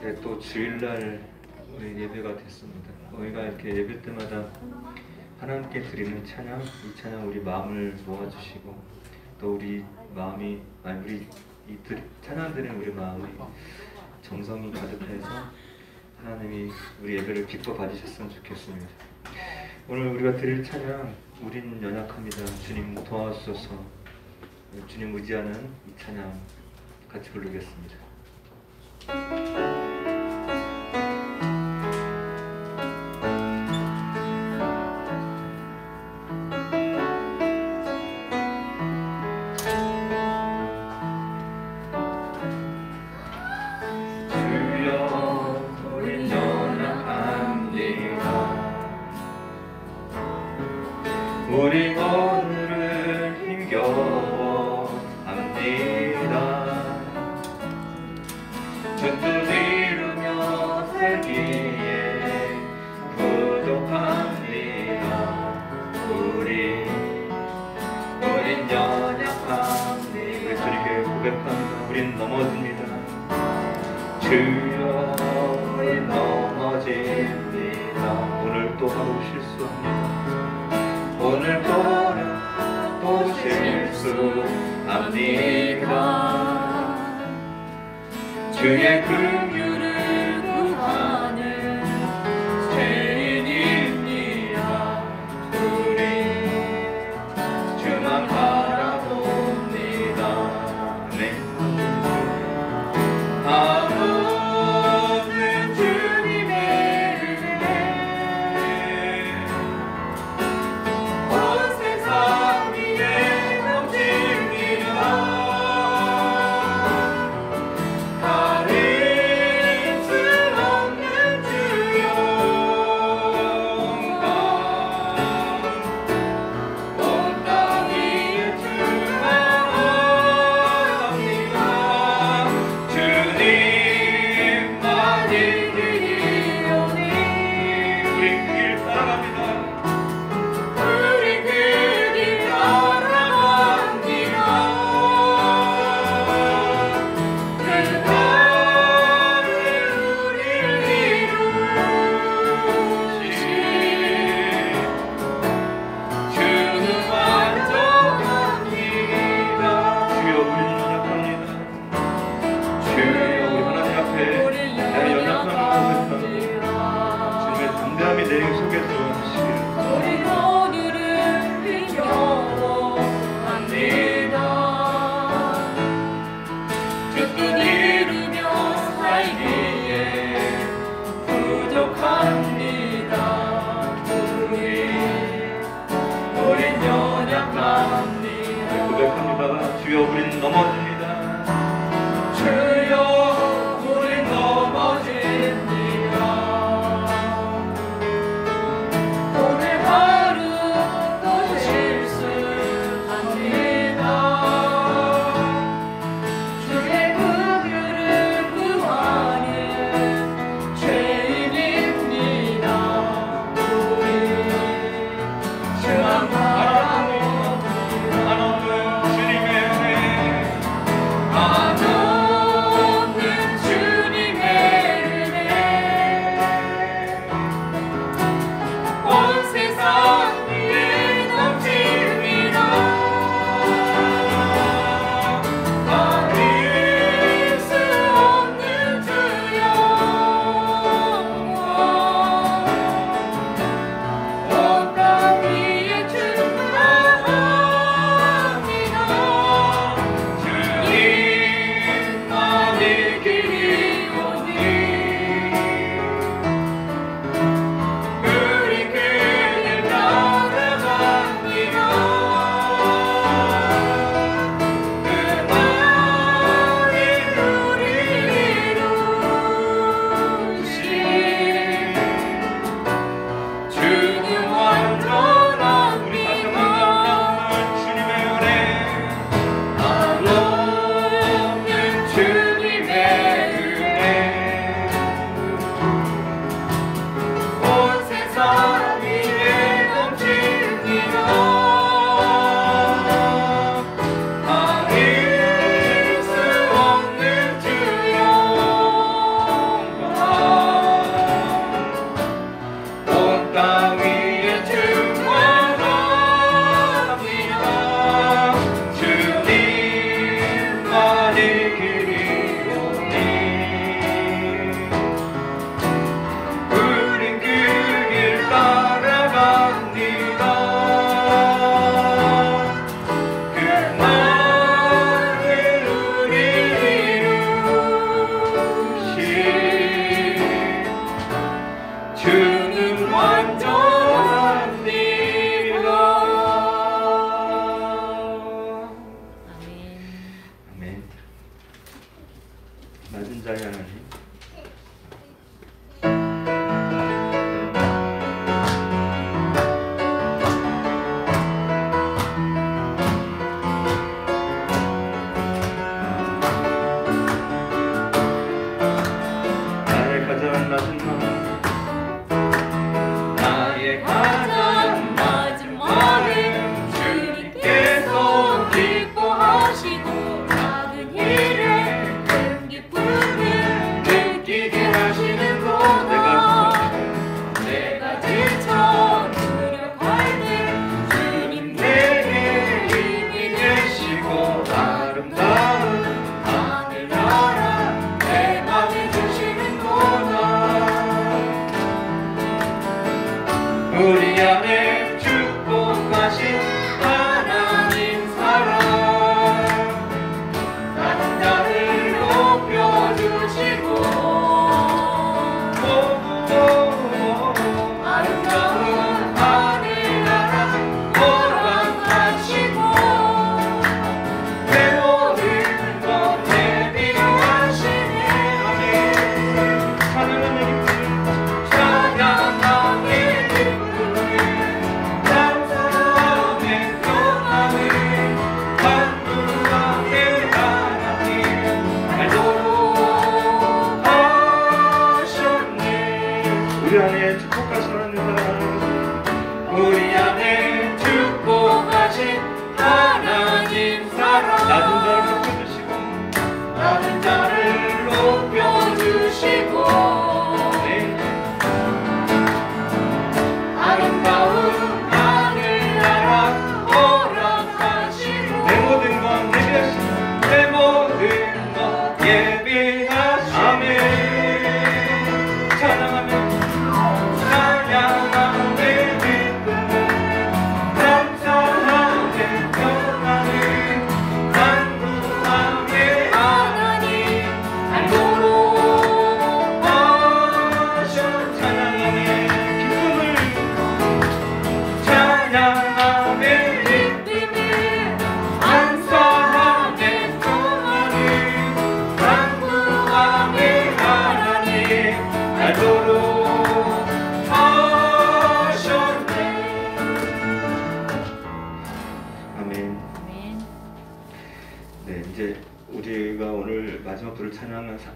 이제 또 주일날 우리 예배가 됐습니다. 우리가 이렇게 예배 때마다 하나님께 드리는 찬양, 이 찬양 우리 마음을 모아주시고 또 우리 마음이 우리 이 찬양 드리는 우리 마음이 정성이 가득해서 하나님이 우리 예배를 기뻐 받으셨으면 좋겠습니다. 오늘 우리가 드릴 찬양, 우린 연약합니다. 주님 도와주소서. 주님 의지하는 이 찬양 같이 부르겠습니다. 우리 오늘을 힘겨워합니다. 주 뜻 이루며 살기에 부족합니다. 우린 연약합니다. 우리 주님께 고백합니다. 우린 넘어집니다. 주여 우린 넘어집니다. 오늘 또 하루 실수합니다. 오늘 또 실수합니다. 주의 긍휼을 구하는 죄인입니다. 우리 주만 바라봅니다. 네. 아무는 주님의 은혜 온 세상 위에 넘칩니다. 가릴 수 없는 주 영광 온 땅 위에 충만합니다. 주님만이 길이오니 우리 그 길 따라갑니다. 우리 그 길 따라갑니다. 그 밤을 우리를 이루시니 주는 완전합니다. 주여 우리는 연약합니다. 주여 우리 하나님 앞에 나의 연약함을 고백합니다. 주님의 담대함이 내 속에서 하시기를. 우리 오늘을 힘겨워합니다. 주 뜻 이루며 살기에 부족합니다. 우린 연약합니다. 고백합니다. 주여 우린 넘어집니다. 주여 우린 넘어집니다.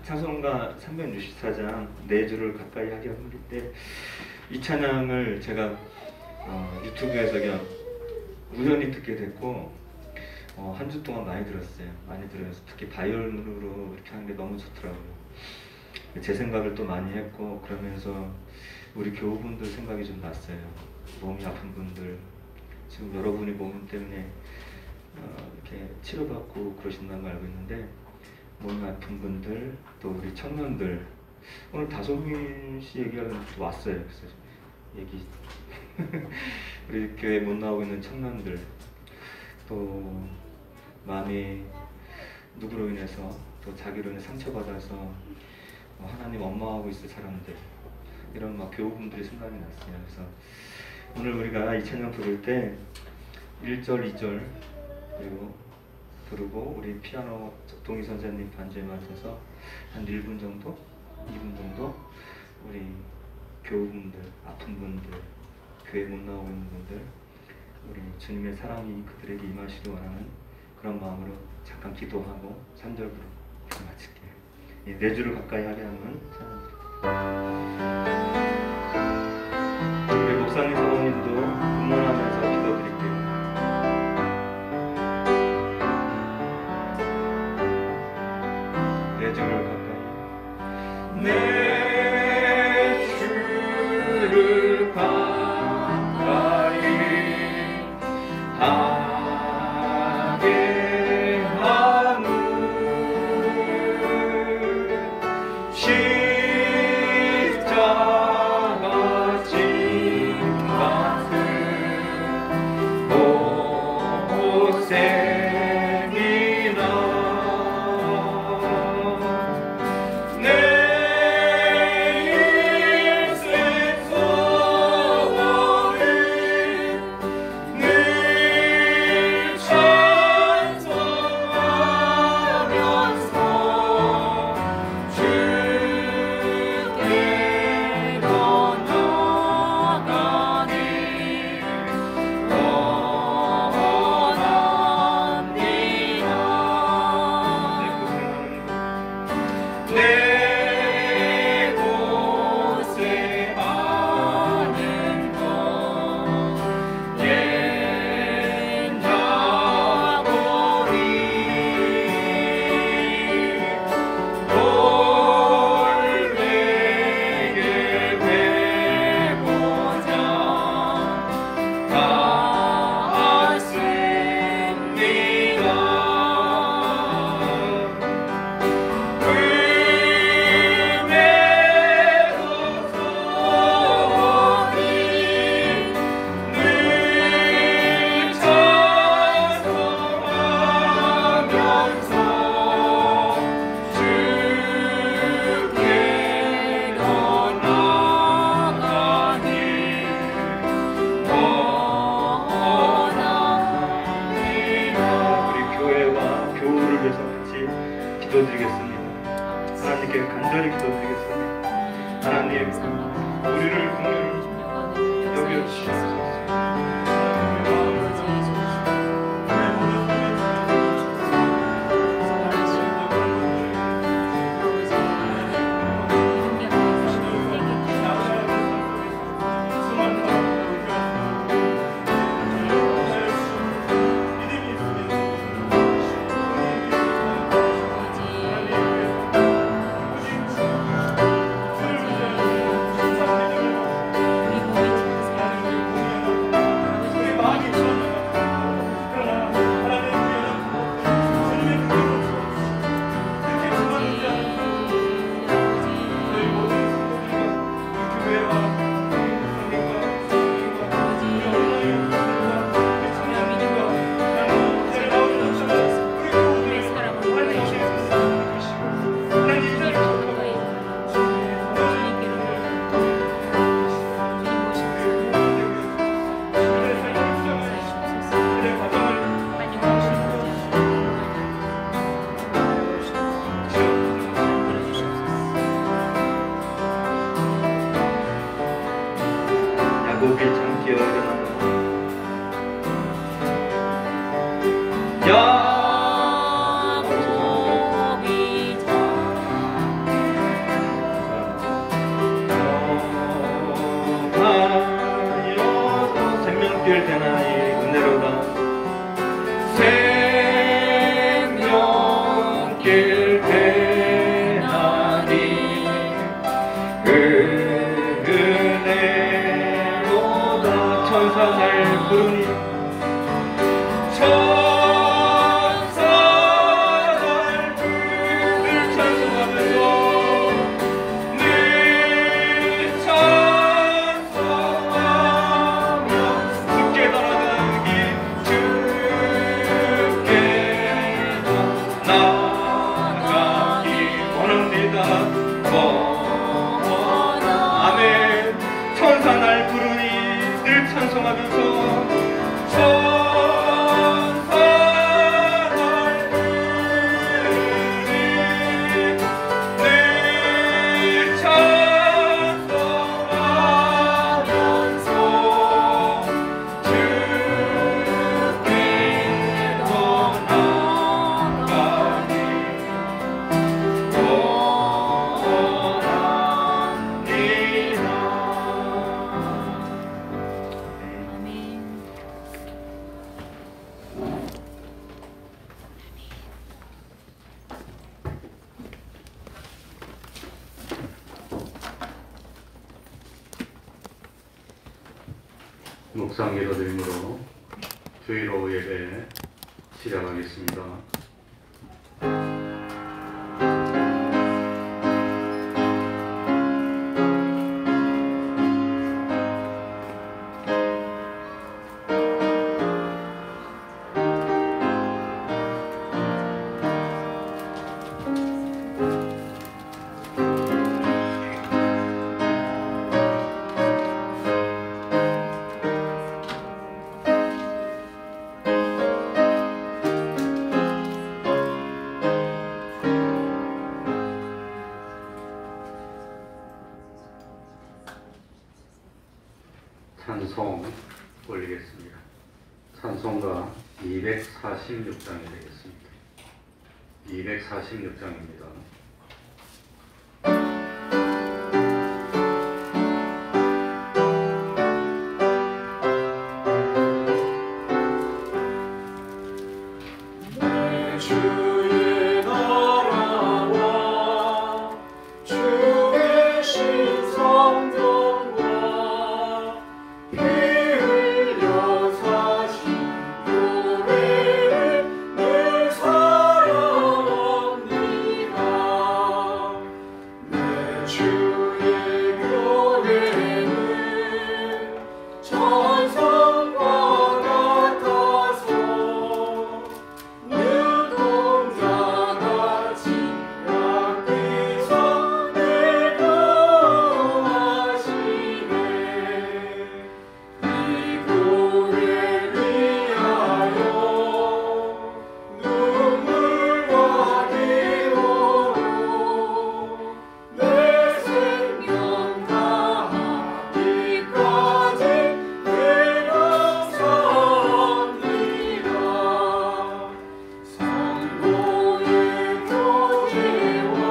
찬송가 364장 내 주를 가까이 하게 하는 때 이 찬양을 제가 유튜브에서 그냥 우연히 듣게 됐고 한 주 동안 많이 들었어요. 많이 들으면서 특히 바이올린으로 이렇게 하는 게 너무 좋더라고요. 제 생각을 또 많이 했고 그러면서 우리 교우분들 생각이 좀 났어요. 몸이 아픈 분들 지금 여러분이 몸 때문에 이렇게 치료받고 그러신다는 걸 알고 있는데 몸이 아픈 분들 또 우리 청년들 오늘 다솜민 씨 얘기가 또 왔어요. 그래서 얘기 우리 교회 못 나오고 있는 청년들 또 마음이 누구로 인해서 또 자기로 인해 상처받아서 하나님 원망하고 있을 사람들 이런 막 교우분들이 생각이 났어요. 그래서 오늘 우리가 이 찬양 부를 때 1절, 2절 그리고 부르고 우리 피아노 동희 선생님 반주에 맞춰서 한 1분 정도, 2분 정도 우리 교우분들, 아픈 분들, 교회 못 나오고 있는 분들 우리 주님의 사랑이 그들에게 임하시기 원하는 그런 마음으로 잠깐 기도하고 3절부로 마칠게요. 내 주를 가까이 하게 하는 찬양입니다. 우리 목사님 사모님도 응원하면서 기도드릴게요. 내 주를 가까이 내 주를 가까이 하게 하는 십자가 진 같은 고생이나 내 인생 소원을 늘 찬송하면서 주께로 나아가니 원합니다. 내 고생하는 것 옛나고리 올내게 되고자 기도드리겠습니다. 하나님께 간절히 기도드리겠습니다. 하나님, 우리를 긍휼히 여겨주시옵소서. 하나님 은혜로다 천사 날 부르니 천사 날 늘 찬송하면서 늘 찬송하며 주께 나아가기 주께 나아가기 원합니다. 아멘. 천사 날 부르니 늘 찬송하면서 천사 날 부르니 늘 찬송하면서 주께로 나아가니 묵상 기도드림으로 주일 오후 예배 시작하겠습니다. 찬송 올리겠습니다. 찬송가 246장이 되겠습니다. 246장입니다. 주의 나라와 주의 신성전과 피 흘려 사신 교회를 늘 사랑합니다. 내 주의 교회는 천성과 같아서 눈동자같이 약기서 늘 구하시네. 이 교회를 위하여 눈물과 기도로 내 생명 다하기까지 감사합니다. 성도의 교제와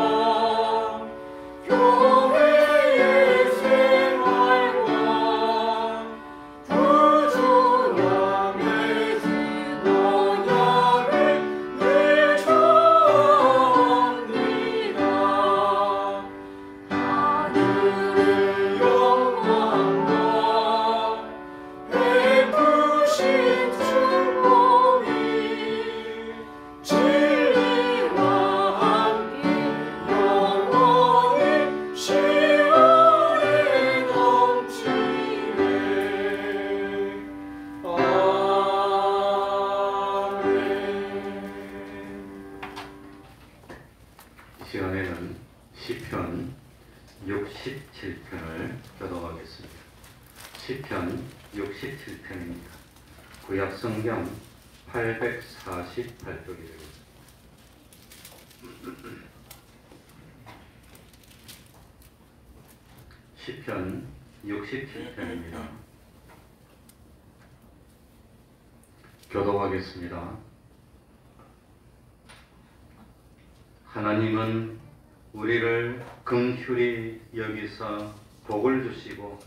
교회의 생활과 부주함의 언약을 늘 전합니다. 하늘의 영광과 베푸신 축복이 진리와 함께 영원히 시온에 넘치네. 아멘. 이 시간에는 시편 67편을 교독하겠습니다. 시편 67편입니다. 구약 성경 848쪽이 되겠습니다. 시편 67편입니다. 교독하겠습니다. 하나님은 우리를 긍휼히 여기사 복을 주시고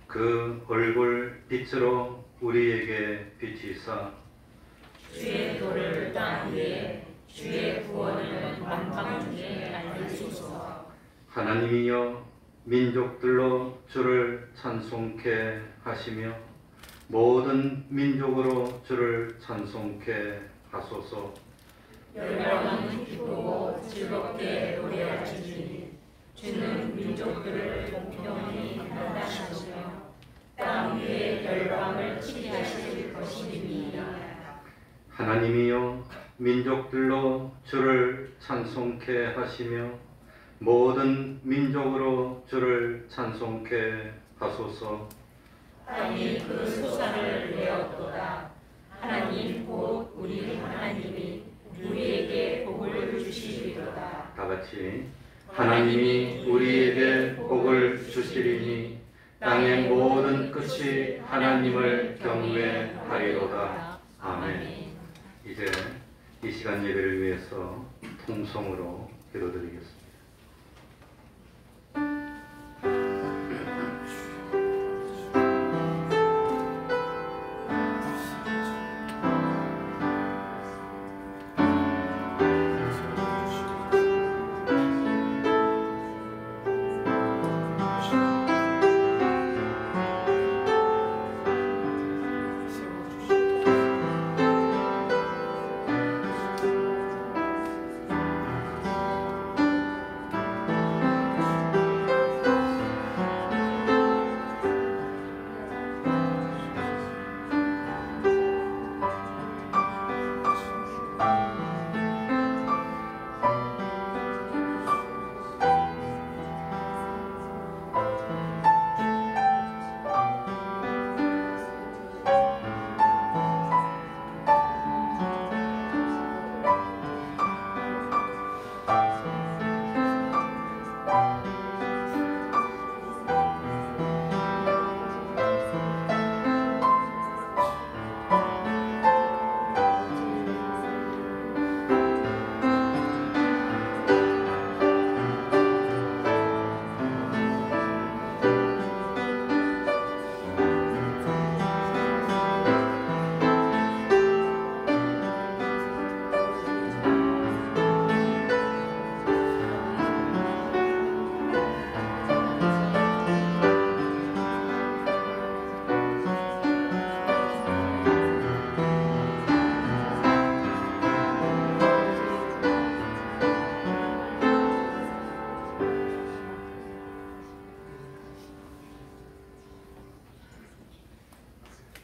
그 얼굴 빛으로 우리에게 비치사 주의 도를 땅 위에 주의 구원을 만방 중에 알리소서. 하나님이여 민족들로 주를 찬송케 하시며 모든 민족으로 주를 찬송케 하소서. 열방은 기쁘고 즐겁게 노래하시니 주는 민족들을 공평히 판단하시며 땅 위에 열방을 치게 하실 것이니이다. 하나님이여 민족들로 주를 찬송케 하시며 모든 민족으로 주를 찬송케 하소서. 땅이 그 소산을 내었도다. 하나님 곧 우리 하나님이 우리에게 복을 주시리로다. 다 같이 하나님이 우리에게 복을 주시리니 땅의 모든 끝이 하나님을 경외하리로다. 아멘. 이제 이 시간 예배를 위해서 통성으로 기도드리겠습니다.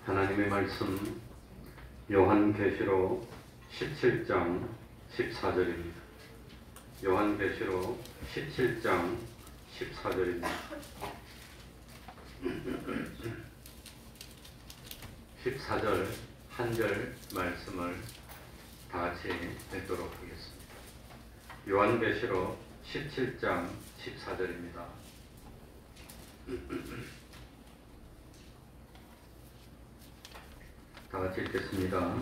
하나님의 말씀 요한계시록 17장 14절입니다. 요한계시록 17장 14절입니다. 14절 한 절 말씀을 다 같이 읽도록 하겠습니다. 요한계시록 17장 14절입니다. 다 같이 읽겠습니다.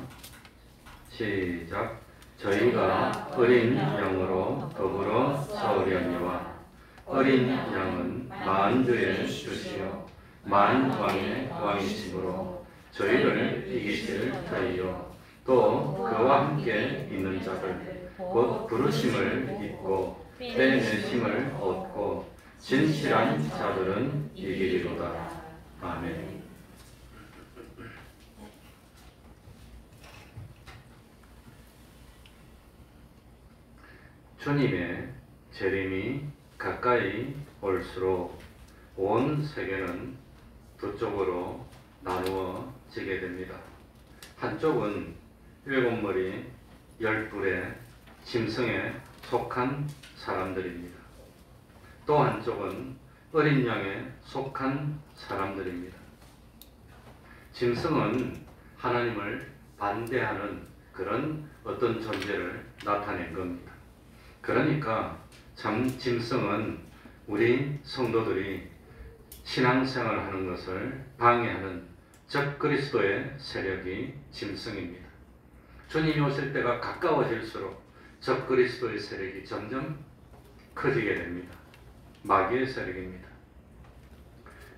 시작. 저희가 어린 양으로 더불어 싸우려니와 어린 양은 만주의 주시요 만왕의 왕이시므로 저희를 이기실 터이요 또 그와 함께 있는 자들 곧 부르심을 입고 빼내심을 얻고 진실한 자들은 이기리로다. 아멘. 주님의 재림이 가까이 올수록 온 세계는 두 쪽으로 나누어지게 됩니다. 한쪽은 7머리 10뿔의 짐승에 속한 사람들입니다. 또 한쪽은 어린 양에 속한 사람들입니다. 짐승은 하나님을 반대하는 그런 어떤 존재를 나타낸 겁니다. 그러니까 참 짐승은 우리 성도들이 신앙생활을 하는 것을 방해하는 적그리스도의 세력이 짐승입니다. 주님이 오실 때가 가까워질수록 적그리스도의 세력이 점점 커지게 됩니다. 마귀의 세력입니다.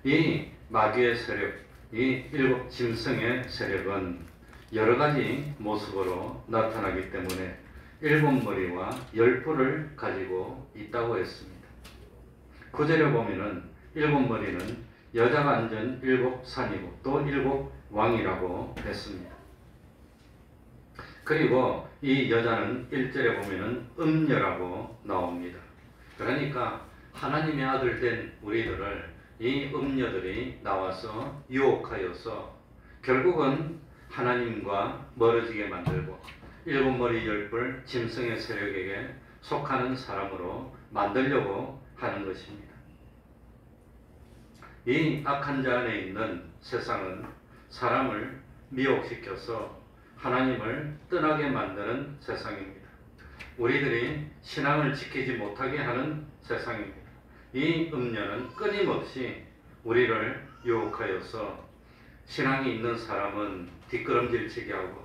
이 마귀의 세력, 이 7 짐승의 세력은 여러 가지 모습으로 나타나기 때문에 7머리와 10뿔을 가지고 있다고 했습니다. 9절에 보면은 일곱 머리는 여자가 앉은 일곱 산이고 또 일곱 왕이라고 했습니다. 그리고 이 여자는 1절에 보면은 음녀라고 나옵니다. 그러니까 하나님의 아들 된 우리들을 이 음녀들이 나와서 유혹하여서 결국은 하나님과 멀어지게 만들고 일곱 머리 열불 짐승의 세력에게 속하는 사람으로 만들려고 하는 것입니다. 이 악한 자 안에 있는 세상은 사람을 미혹시켜서 하나님을 떠나게 만드는 세상입니다. 우리들이 신앙을 지키지 못하게 하는 세상입니다. 이 음녀는 끊임없이 우리를 유혹하여서 신앙이 있는 사람은 뒷걸음질치게 하고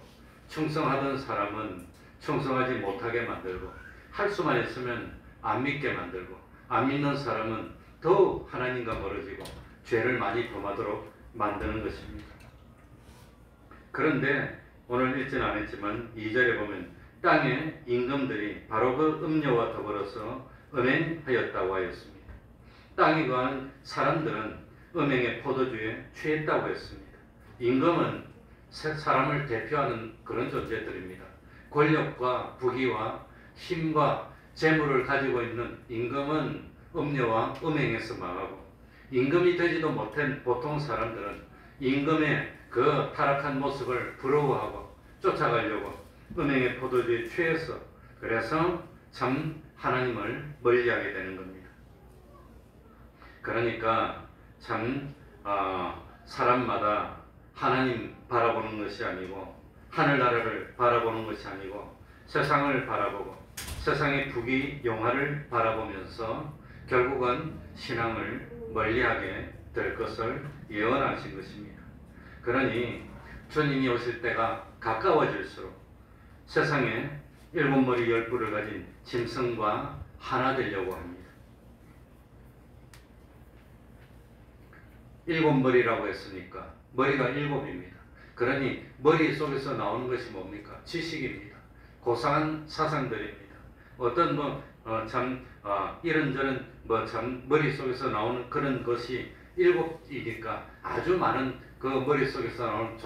충성하던 사람은 충성하지 못하게 만들고 할 수만 있으면 안 믿게 만들고 안 믿는 사람은 더욱 하나님과 멀어지고 죄를 많이 범하도록 만드는 것입니다. 그런데 오늘 읽지는 않았지만 2절에 보면 땅의 임금들이 바로 그 음녀와 더불어서 음행하였다고 하였습니다. 땅에 거하는 사람들은 음행의 포도주에 취했다고 했습니다. 임금은 사람을 대표하는 그런 존재들입니다. 권력과 부귀와 힘과 재물을 가지고 있는 임금은 음녀와 음행에서 망하고 임금이 되지도 못한 보통 사람들은 임금의 그 타락한 모습을 부러워하고 쫓아가려고 음행의 포도주에 취해서 그래서 참 하나님을 멀리하게 되는 겁니다. 그러니까 참 사람마다 하나님 바라보는 것이 아니고 하늘나라를 바라보는 것이 아니고 세상을 바라보고 세상의 부귀 영화를 바라보면서 결국은 신앙을 멀리하게 될 것을 예언하신 것입니다. 그러니 주님이 오실 때가 가까워질수록 세상에 일곱 머리 열 뿔을 가진 짐승과 하나 되려고 합니다. 일곱 머리라고 했으니까 머리가 일곱입니다. 그러니 머리 속에서 나오는 것이 뭡니까? 지식입니다. 고상한 사상들입니다. 어떤 이런저런 머릿속에서 나오는 그런 것이 일곱이니까 아주 많은 그 머릿속에서 나오는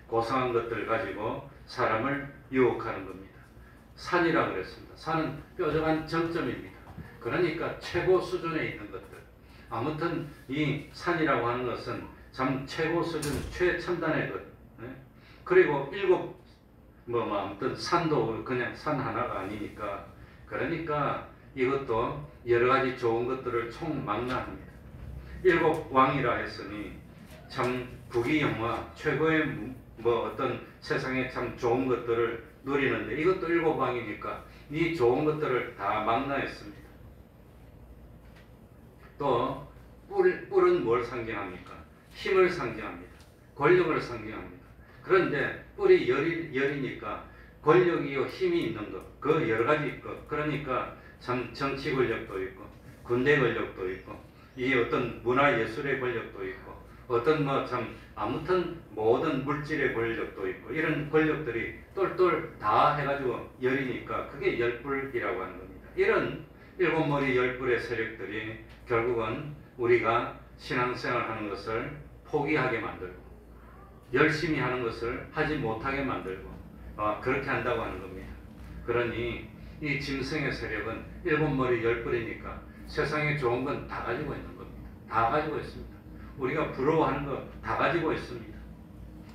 고상한 것들 가지고 사람을 유혹하는 겁니다. 산이라고 그랬습니다. 산은 뾰족한 정점입니다. 그러니까 최고 수준에 있는 것들. 아무튼 이 산이라고 하는 것은 참 최고 수준, 최첨단의 것. 그리고 일곱 아무튼 산도 그냥 산 하나가 아니니까 그러니까 이것도 여러 가지 좋은 것들을 총망라합니다. 일곱 왕이라 했으니 참 부귀영화 최고의 어떤 세상에 참 좋은 것들을 누리는데 이것도 일곱 왕이니까 이 좋은 것들을 다 망라했습니다. 또 뿔은 뭘 상징합니까? 힘을 상징합니다. 권력을 상징합니다. 그런데 뿔이 열이니까 권력이요 힘이 있는 것, 그 여러 가지 것. 그러니까 참 정치 권력도 있고 군대 권력도 있고 이 어떤 문화 예술의 권력도 있고 어떤 아무튼 모든 물질의 권력도 있고 이런 권력들이 똘똘 다 해가지고 열이니까 그게 열뿔이라고 하는 겁니다. 이런 일곱 머리 열뿔의 세력들이 결국은 우리가 신앙생활 하는 것을 포기하게 만들고 열심히 하는 것을 하지 못하게 만들고 그렇게 한다고 하는 겁니다. 그러니 이 짐승의 세력은 일곱 머리 열뿔이니까 세상에 좋은 건 다 가지고 있는 겁니다. 다 가지고 있습니다. 우리가 부러워하는 거 다 가지고 있습니다.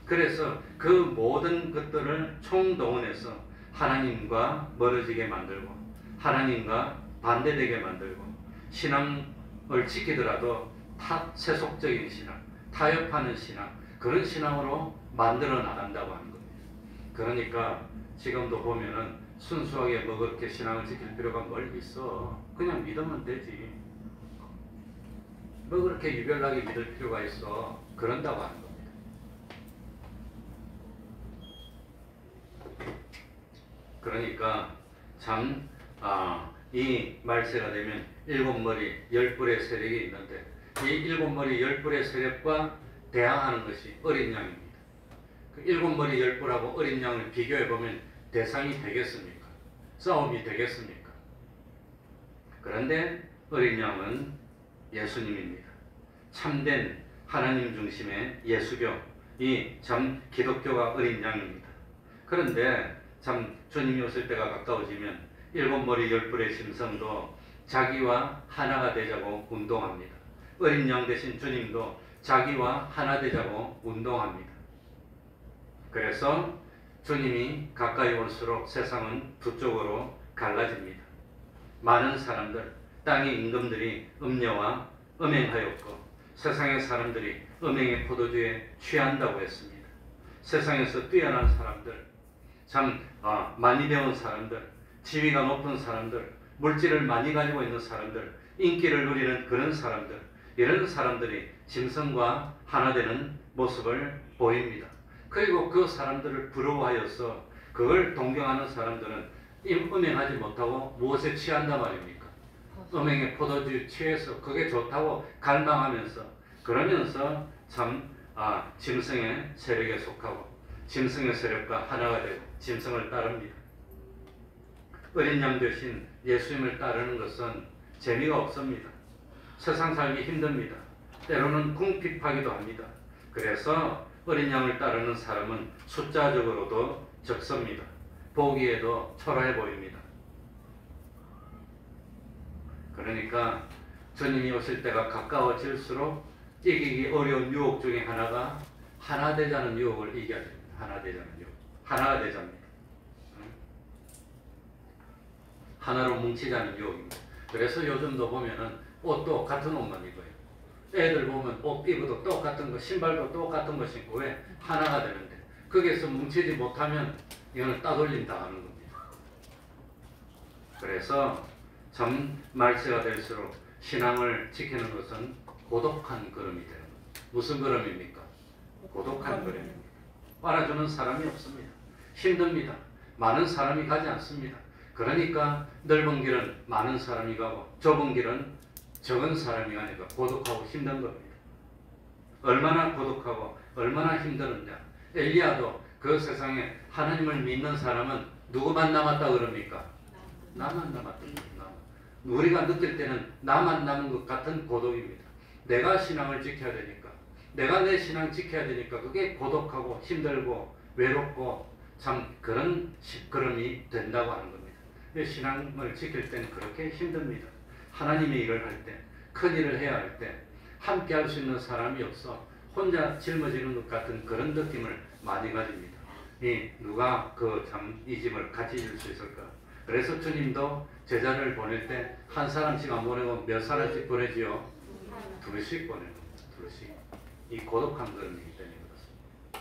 그래서 그 모든 것들을 총동원해서 하나님과 멀어지게 만들고 하나님과 반대되게 만들고 신앙을 지키더라도 세속적인 신앙, 타협하는 신앙 그런 신앙으로 만들어 나간다고 하는 겁니다. 그러니까 지금도 보면은 순수하게 그렇게 신앙을 지킬 필요가 뭘 있어. 그냥 믿으면 되지. 그렇게 유별나게 믿을 필요가 있어. 그런다고 하는 겁니다. 그러니까 참 이 말세가 되면 일곱 머리 열 뿔의 세력이 있는데 이 일곱 머리 열 뿔의 세력과 대항하는 것이 어린 양입니다. 그 일곱 머리 열 뿔하고 어린 양을 비교해 보면 대상이 되겠습니까? 싸움이 되겠습니까? 그런데 어린 양은 예수님입니다. 참된 하나님 중심의 예수교, 이 참 기독교가 어린 양입니다. 그런데 참 주님이 오실 때가 가까워지면 일곱 머리 열 뿔의 짐승도 자기와 하나가 되자고 운동합니다. 어린 양 대신 주님도 자기와 하나 되자고 운동합니다. 그래서 주님이 가까이 올수록 세상은 두 쪽으로 갈라집니다. 많은 사람들, 땅의 임금들이 음녀와 음행하였고 세상의 사람들이 음행의 포도주에 취한다고 했습니다. 세상에서 뛰어난 사람들, 참 많이 배운 사람들, 지위가 높은 사람들, 물질을 많이 가지고 있는 사람들, 인기를 누리는 그런 사람들, 이런 사람들이 짐승과 하나 되는 모습을 보입니다. 그리고 그 사람들을 부러워하여서 그걸 동경하는 사람들은 음행하지 못하고 무엇에 취한단 말입니까? 음행의 포도주에 취해서 그게 좋다고 갈망하면서, 그러면서 참 짐승의 세력에 속하고 짐승의 세력과 하나가 되고 짐승을 따릅니다. 어린 양 대신 예수님을 따르는 것은 재미가 없습니다. 세상 살기 힘듭니다. 때로는 궁핍하기도 합니다. 그래서 어린 양을 따르는 사람은 숫자적으로도 적습니다. 보기에도 초라해 보입니다. 그러니까 주님이 오실 때가 가까워질수록 이기기 어려운 유혹 중에 하나가 하나 되자는 유혹을 이겨야 됩니다. 하나 되자는 유혹. 하나가 되자입니다. 하나로 뭉치자는 유혹입니다. 그래서 요즘도 보면은 옷도 같은 옷만 입어요. 애들 보면 옷 입어도 똑같은 거, 신발도 똑같은 거 신고 왜? 하나가 되는데 거기에서 뭉치지 못하면 이거는 따돌림 당하는 겁니다. 그래서 참 말세가 될수록 신앙을 지키는 것은 고독한 걸음이 되는 겁니다. 무슨 걸음입니까? 고독한 걸음입니다. 알아주는 사람이 없습니다. 힘듭니다. 많은 사람이 가지 않습니다. 그러니까 넓은 길은 많은 사람이 가고 좁은 길은 적은 사람이 가니까 고독하고 힘든 겁니다. 얼마나 고독하고 얼마나 힘드느냐. 엘리야도 그 세상에 하나님을 믿는 사람은 누구만 남았다 그럽니까? 나만 남았다. 우리가 느낄 때는 나만 남은 것 같은 고독입니다. 내가 신앙을 지켜야 되니까, 내가 내 신앙 지켜야 되니까 그게 고독하고 힘들고 외롭고 참 그런 식걸음이 된다고 하는 겁니다. 신앙을 지킬 때는 그렇게 힘듭니다. 하나님의 일을 할 때, 큰 일을 해야 할 때 함께 할 수 있는 사람이 없어 혼자 짊어지는 것 같은 그런 느낌을 많이 가집니다. 누가 이 짐을 같이 질 수 있을까? 그래서 주님도 제자를 보낼 때 한 사람씩 안 보내고 몇 사람씩 보내지요? 둘씩 보내는 겁니다. 둘씩. 이 고독한 걸음이기 때문에 그렇습니다.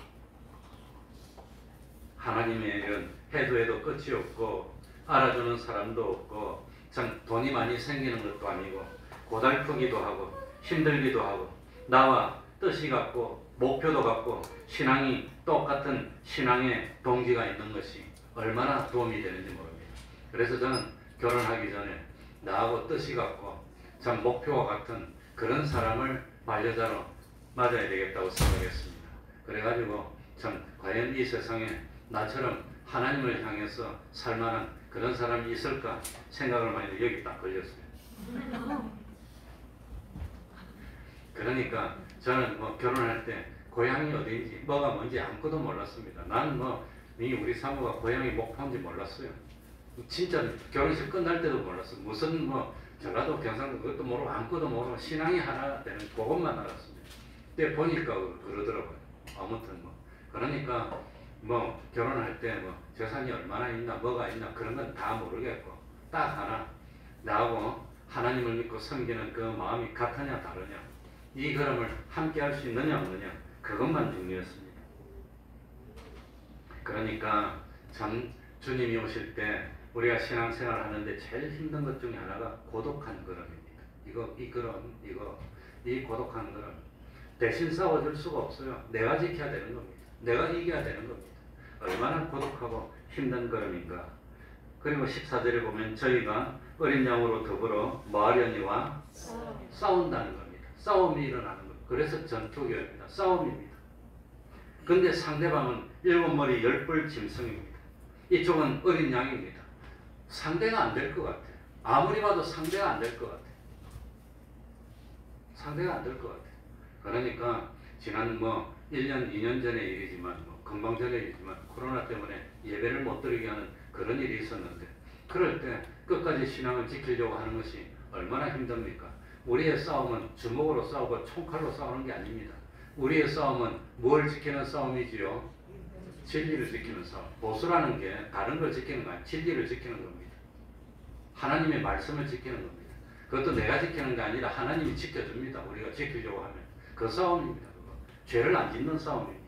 하나님의 일은 해도 끝이 없고 알아주는 사람도 없고 참 돈이 많이 생기는 것도 아니고 고달프기도 하고 힘들기도 하고 나와 뜻이 같고 목표도 같고 신앙이 똑같은 신앙의 동기가 있는 것이 얼마나 도움이 되는지 모릅니다. 그래서 저는 결혼하기 전에 나하고 뜻이 같고 참 목표와 같은 그런 사람을 반려자로 맞아야 되겠다고 생각했습니다. 그래가지고 참 과연 이 세상에 나처럼 하나님을 향해서 살만한 그런 사람이 있을까 생각을 많이 해서 여기 딱 걸렸어요. 그러니까 저는 결혼할 때 고향이 어디인지 뭐가 뭔지 아무것도 몰랐습니다. 나는 우리 사모가 고향이 목포인지 몰랐어요. 진짜 결혼식 끝날 때도 몰랐어요. 무슨 전라도 경상도 그것도 모르고 아무것도 모르고 신앙이 하나 되는 그것만 알았습니다. 근데 보니까 그러더라고요. 아무튼 그러니까 결혼할 때 재산이 얼마나 있나 뭐가 있나 그런 건 다 모르겠고 딱 하나 나하고 하나님을 믿고 섬기는 그 마음이 같으냐 다르냐 이 걸음을 함께 할 수 있느냐 없느냐 그것만 중요했습니다. 그러니까 참 주님이 오실 때 우리가 신앙생활 하는데 제일 힘든 것 중에 하나가 고독한 걸음입니다. 이 고독한 걸음 대신 싸워줄 수가 없어요. 내가 지켜야 되는 겁니다. 내가 이겨야 되는 겁니다. 얼마나 고독하고 힘든 걸음인가. 그리고 14절에 보면 저희가 어린 양으로 더불어 마하려니와 싸운다는 겁니다. 싸움이 일어나는 겁니다. 그래서 전투교입니다. 싸움입니다. 근데 상대방은 7머리 10뿔 짐승입니다. 이쪽은 어린 양입니다. 상대가 안 될 것 같아요. 아무리 봐도 상대가 안 될 것 같아요. 상대가 안 될 것 같아요. 그러니까 지난 1년, 2년 전의 일이지만 금방 전의 일이지만 코로나 때문에 예배를 못 드리게 하는 그런 일이 있었는데 그럴 때 끝까지 신앙을 지키려고 하는 것이 얼마나 힘듭니까? 우리의 싸움은 주먹으로 싸우고 총칼로 싸우는 게 아닙니다. 우리의 싸움은 뭘 지키는 싸움이지요? 진리를 지키는 싸움. 보수라는 게 다른 걸 지키는 거 아니에요. 진리를 지키는 겁니다. 하나님의 말씀을 지키는 겁니다. 그것도 내가 지키는 게 아니라 하나님이 지켜줍니다. 우리가 지키려고 하면. 그 싸움입니다. 그거. 죄를 안 짓는 싸움입니다.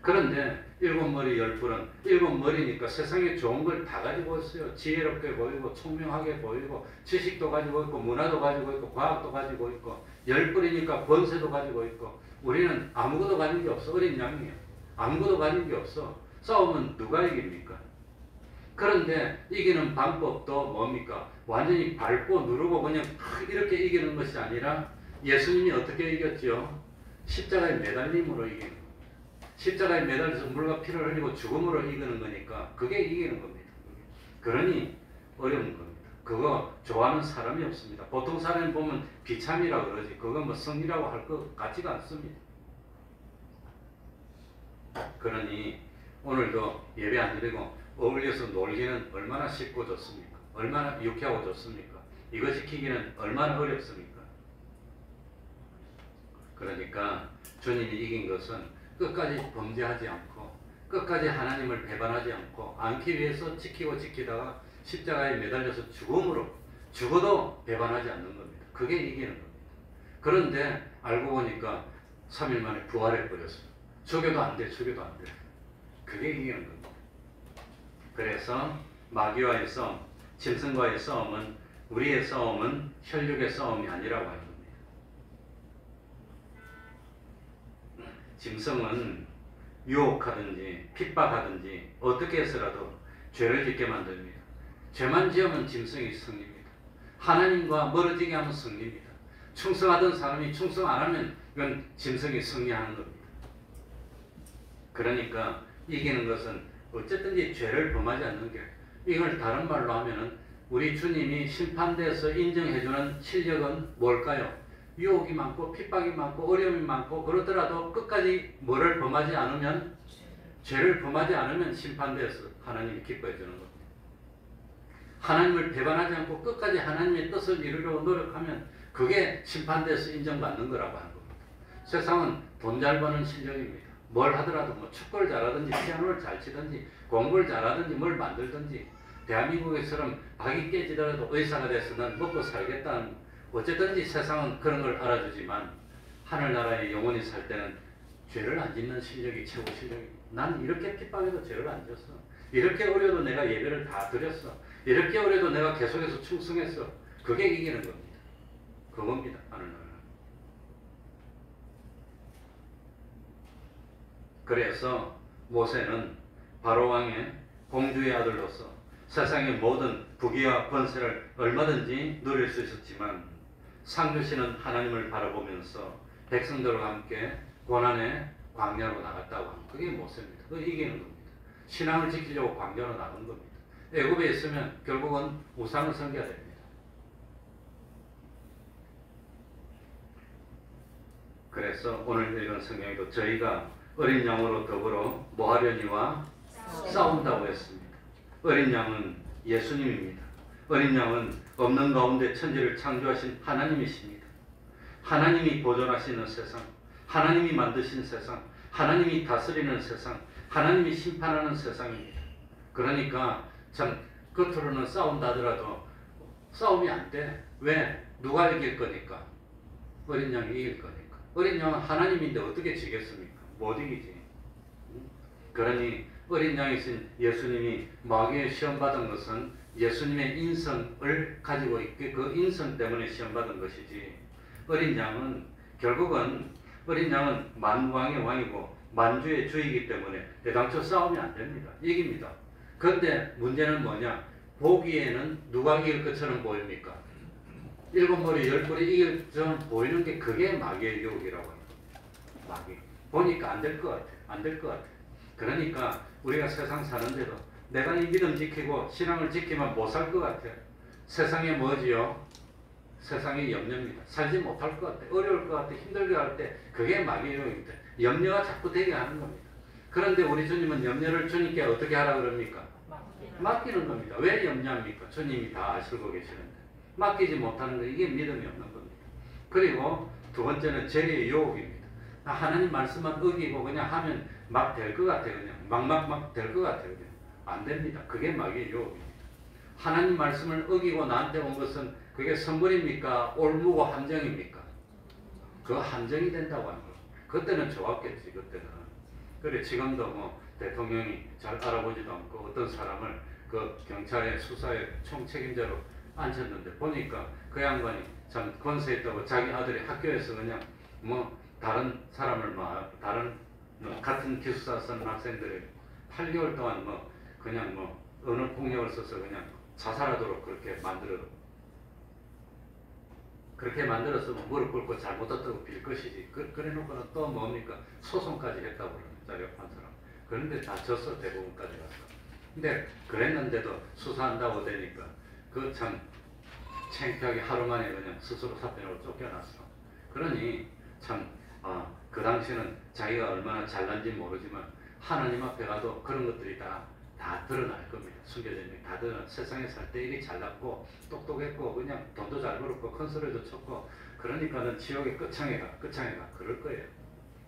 그런데 일곱 머리 열 뿔은 일곱 머리니까 세상에 좋은 걸 다 가지고 있어요. 지혜롭게 보이고 총명하게 보이고 지식도 가지고 있고 문화도 가지고 있고 과학도 가지고 있고 열 뿔이니까 권세도 가지고 있고 우리는 아무것도 가진 게 없어. 어린 양이에요. 아무것도 가진 게 없어. 싸우면 누가 이깁니까? 그런데 이기는 방법도 뭡니까? 완전히 밟고 누르고 그냥 이렇게 이기는 것이 아니라 예수님이 어떻게 이겼죠? 십자가에 매달림으로 이기는 겁니다. 십자가에 매달려서 물과 피를 흘리고 죽음으로 이기는 거니까 그게 이기는 겁니다. 그러니 어려운 겁니다. 그거 좋아하는 사람이 없습니다. 보통 사람이 보면 비참이라 그러지 그건 성리라고 할 것 같지가 않습니다. 그러니 오늘도 예배 안 드리고 어울려서 놀기는 얼마나 쉽고 좋습니까? 얼마나 유쾌하고 좋습니까? 이거 지키기는 얼마나 어렵습니까? 그러니까 주님이 이긴 것은 끝까지 범죄하지 않고 끝까지 하나님을 배반하지 않기 위해서 지키다가 십자가에 매달려서 죽어도 배반하지 않는 겁니다. 그게 이기는 겁니다. 그런데 알고 보니까 3일 만에 부활해버렸어요. 죽여도 안 돼. 그게 이기는 겁니다. 그래서 마귀와의 싸움, 짐승과의 싸움은 우리의 싸움은 혈육의 싸움이 아니라고 하는 겁니다. 짐승은 유혹하든지 핍박하든지 어떻게 해서라도 죄를 짓게 만듭니다. 죄만 지으면 짐승이 승리입니다. 하나님과 멀어지게 하면 승리입니다. 충성하던 사람이 충성 안 하면 이건 짐승이 승리하는 겁니다. 그러니까 이기는 것은 어쨌든지 죄를 범하지 않는 게 이걸 다른 말로 하면은 우리 주님이 심판대에서 인정해주는 실력은 뭘까요? 유혹이 많고 핍박이 많고 어려움이 많고 그러더라도 끝까지 뭐를 범하지 않으면 죄를 범하지 않으면 심판대에서 하나님이 기뻐해 주는 겁니다. 하나님을 배반하지 않고 끝까지 하나님의 뜻을 이루려고 노력하면 그게 심판대에서 인정받는 거라고 하는 겁니다. 세상은 돈 잘 버는 실력입니다. 뭘 하더라도 축구를 잘하든지 피아노를 잘 치든지 공부를 잘하든지 뭘 만들든지 대한민국에처럼 박이 깨지더라도 의사가 돼서 난 먹고 살겠다는 어쨌든지 세상은 그런 걸 알아주지만 하늘나라에 영원히 살 때는 죄를 안 짓는 실력이 최고 실력입니다. 난 이렇게 핍박해도 죄를 안 졌어. 이렇게 어려도 내가 예배를 다 드렸어. 이렇게 어려도 내가 계속해서 충성했어. 그게 이기는 겁니다. 그겁니다. 하늘나라. 그래서 모세는 바로왕의 공주의 아들로서 세상의 모든 부귀와 권세를 얼마든지 누릴 수 있었지만 상주시는 하나님을 바라보면서 백성들과 함께 고난의 광야로 나갔다고 하는 그게 모세입니다. 그거 이기는 겁니다. 신앙을 지키려고 광야로 나간 겁니다. 애굽에 있으면 결국은 우상을 섬겨야 됩니다. 그래서 오늘 읽은 성경에도 저희가 어린 양으로 더불어 뭐 하려니와 싸운다고 했습니다. 어린 양은 예수님입니다. 어린 양은 없는 가운데 천지를 창조하신 하나님이십니다. 하나님이 보존하시는 세상, 하나님이 만드신 세상, 하나님이 다스리는 세상, 하나님이 심판하는 세상입니다. 그러니까 참 겉으로는 싸운다 하더라도 싸움이 안 돼. 왜? 누가 이길 거니까? 어린 양이 이길 거니까. 어린 양은 하나님인데 어떻게 지겠습니까? 못 이기지. 그러니 어린 양이신 예수님이 마귀의 시험받은 것은 예수님의 인성을 가지고 있기 그 인성 때문에 시험받은 것이지 어린 양은 결국은 어린 양은 만왕의 왕이고 만주의 주이기 때문에 애당초 싸우면 안 됩니다. 이깁니다. 그런데 문제는 뭐냐? 보기에는 누가 이길 것처럼 보입니까? 일곱 머리 열 뿔이 이길 것처럼 보이는 게 그게 마귀의 유혹이라고 합니다. 마귀. 보니까 안 될 것 같아. 안 될 것 같아. 그러니까 우리가 세상 사는데도 내가 이 믿음 지키고 신앙을 지키면 못 살 것 같아. 세상에 뭐지요? 세상에 염려입니다. 살지 못할 것 같아. 어려울 것 같아. 힘들게 할 때 그게 마귀의 유혹입니다. 염려가 자꾸 되게 하는 겁니다. 그런데 우리 주님은 염려를 주님께 어떻게 하라 그럽니까? 맡기는 겁니다. 왜 염려합니까? 주님이 다 아시고 계시는데. 맡기지 못하는 거 이게 믿음이 없는 겁니다. 그리고 두 번째는 죄의 유혹입니다. 하나님 말씀만 어기고 그냥 하면 막 될 것 같아요. 그냥 막 될 것 같아요. 그냥. 안 됩니다. 그게 마귀의 유혹입니다. 하나님 말씀을 어기고 나한테 온 것은 그게 선물입니까? 올무고 함정입니까? 그 함정이 된다고 하는 거예요. 그때는 좋았겠지. 그때는. 그래 지금도 뭐 대통령이 잘 알아보지도 않고 어떤 사람을 그 경찰의 수사의 총책임자로 앉혔는데 보니까 그 양반이 참 권세 있다고 자기 아들이 학교에서 그냥 뭐 다른 사람을 막 다른 같은 기숙사 쓰는 학생들이 8개월 동안 뭐 그냥 뭐 언어 폭력을 써서 그냥 자살하도록 그렇게 만들었으면 무릎 꿇고 잘못했다고 빌 것이지. 그래 놓고는 또 뭡니까? 소송까지 했다고 그러는 자력한 사람. 그런데 다 졌어. 대법원까지 갔어. 근데 그랬는데도 수사한다고 되니까 그 참 창피하게 하루 만에 그냥 스스로 사표로 쫓겨났어. 그러니 참 그 당시에는 자기가 얼마나 잘난지 모르지만 하나님 앞에 가도 그런 것들이 다 드러날 겁니다. 숨겨진 다 드러나. 세상에 살 때 이게 잘났고 똑똑했고 그냥 돈도 잘 벌었고 큰 소리도 쳤고 그러니까는 지옥의 끝창에 가 그럴 거예요.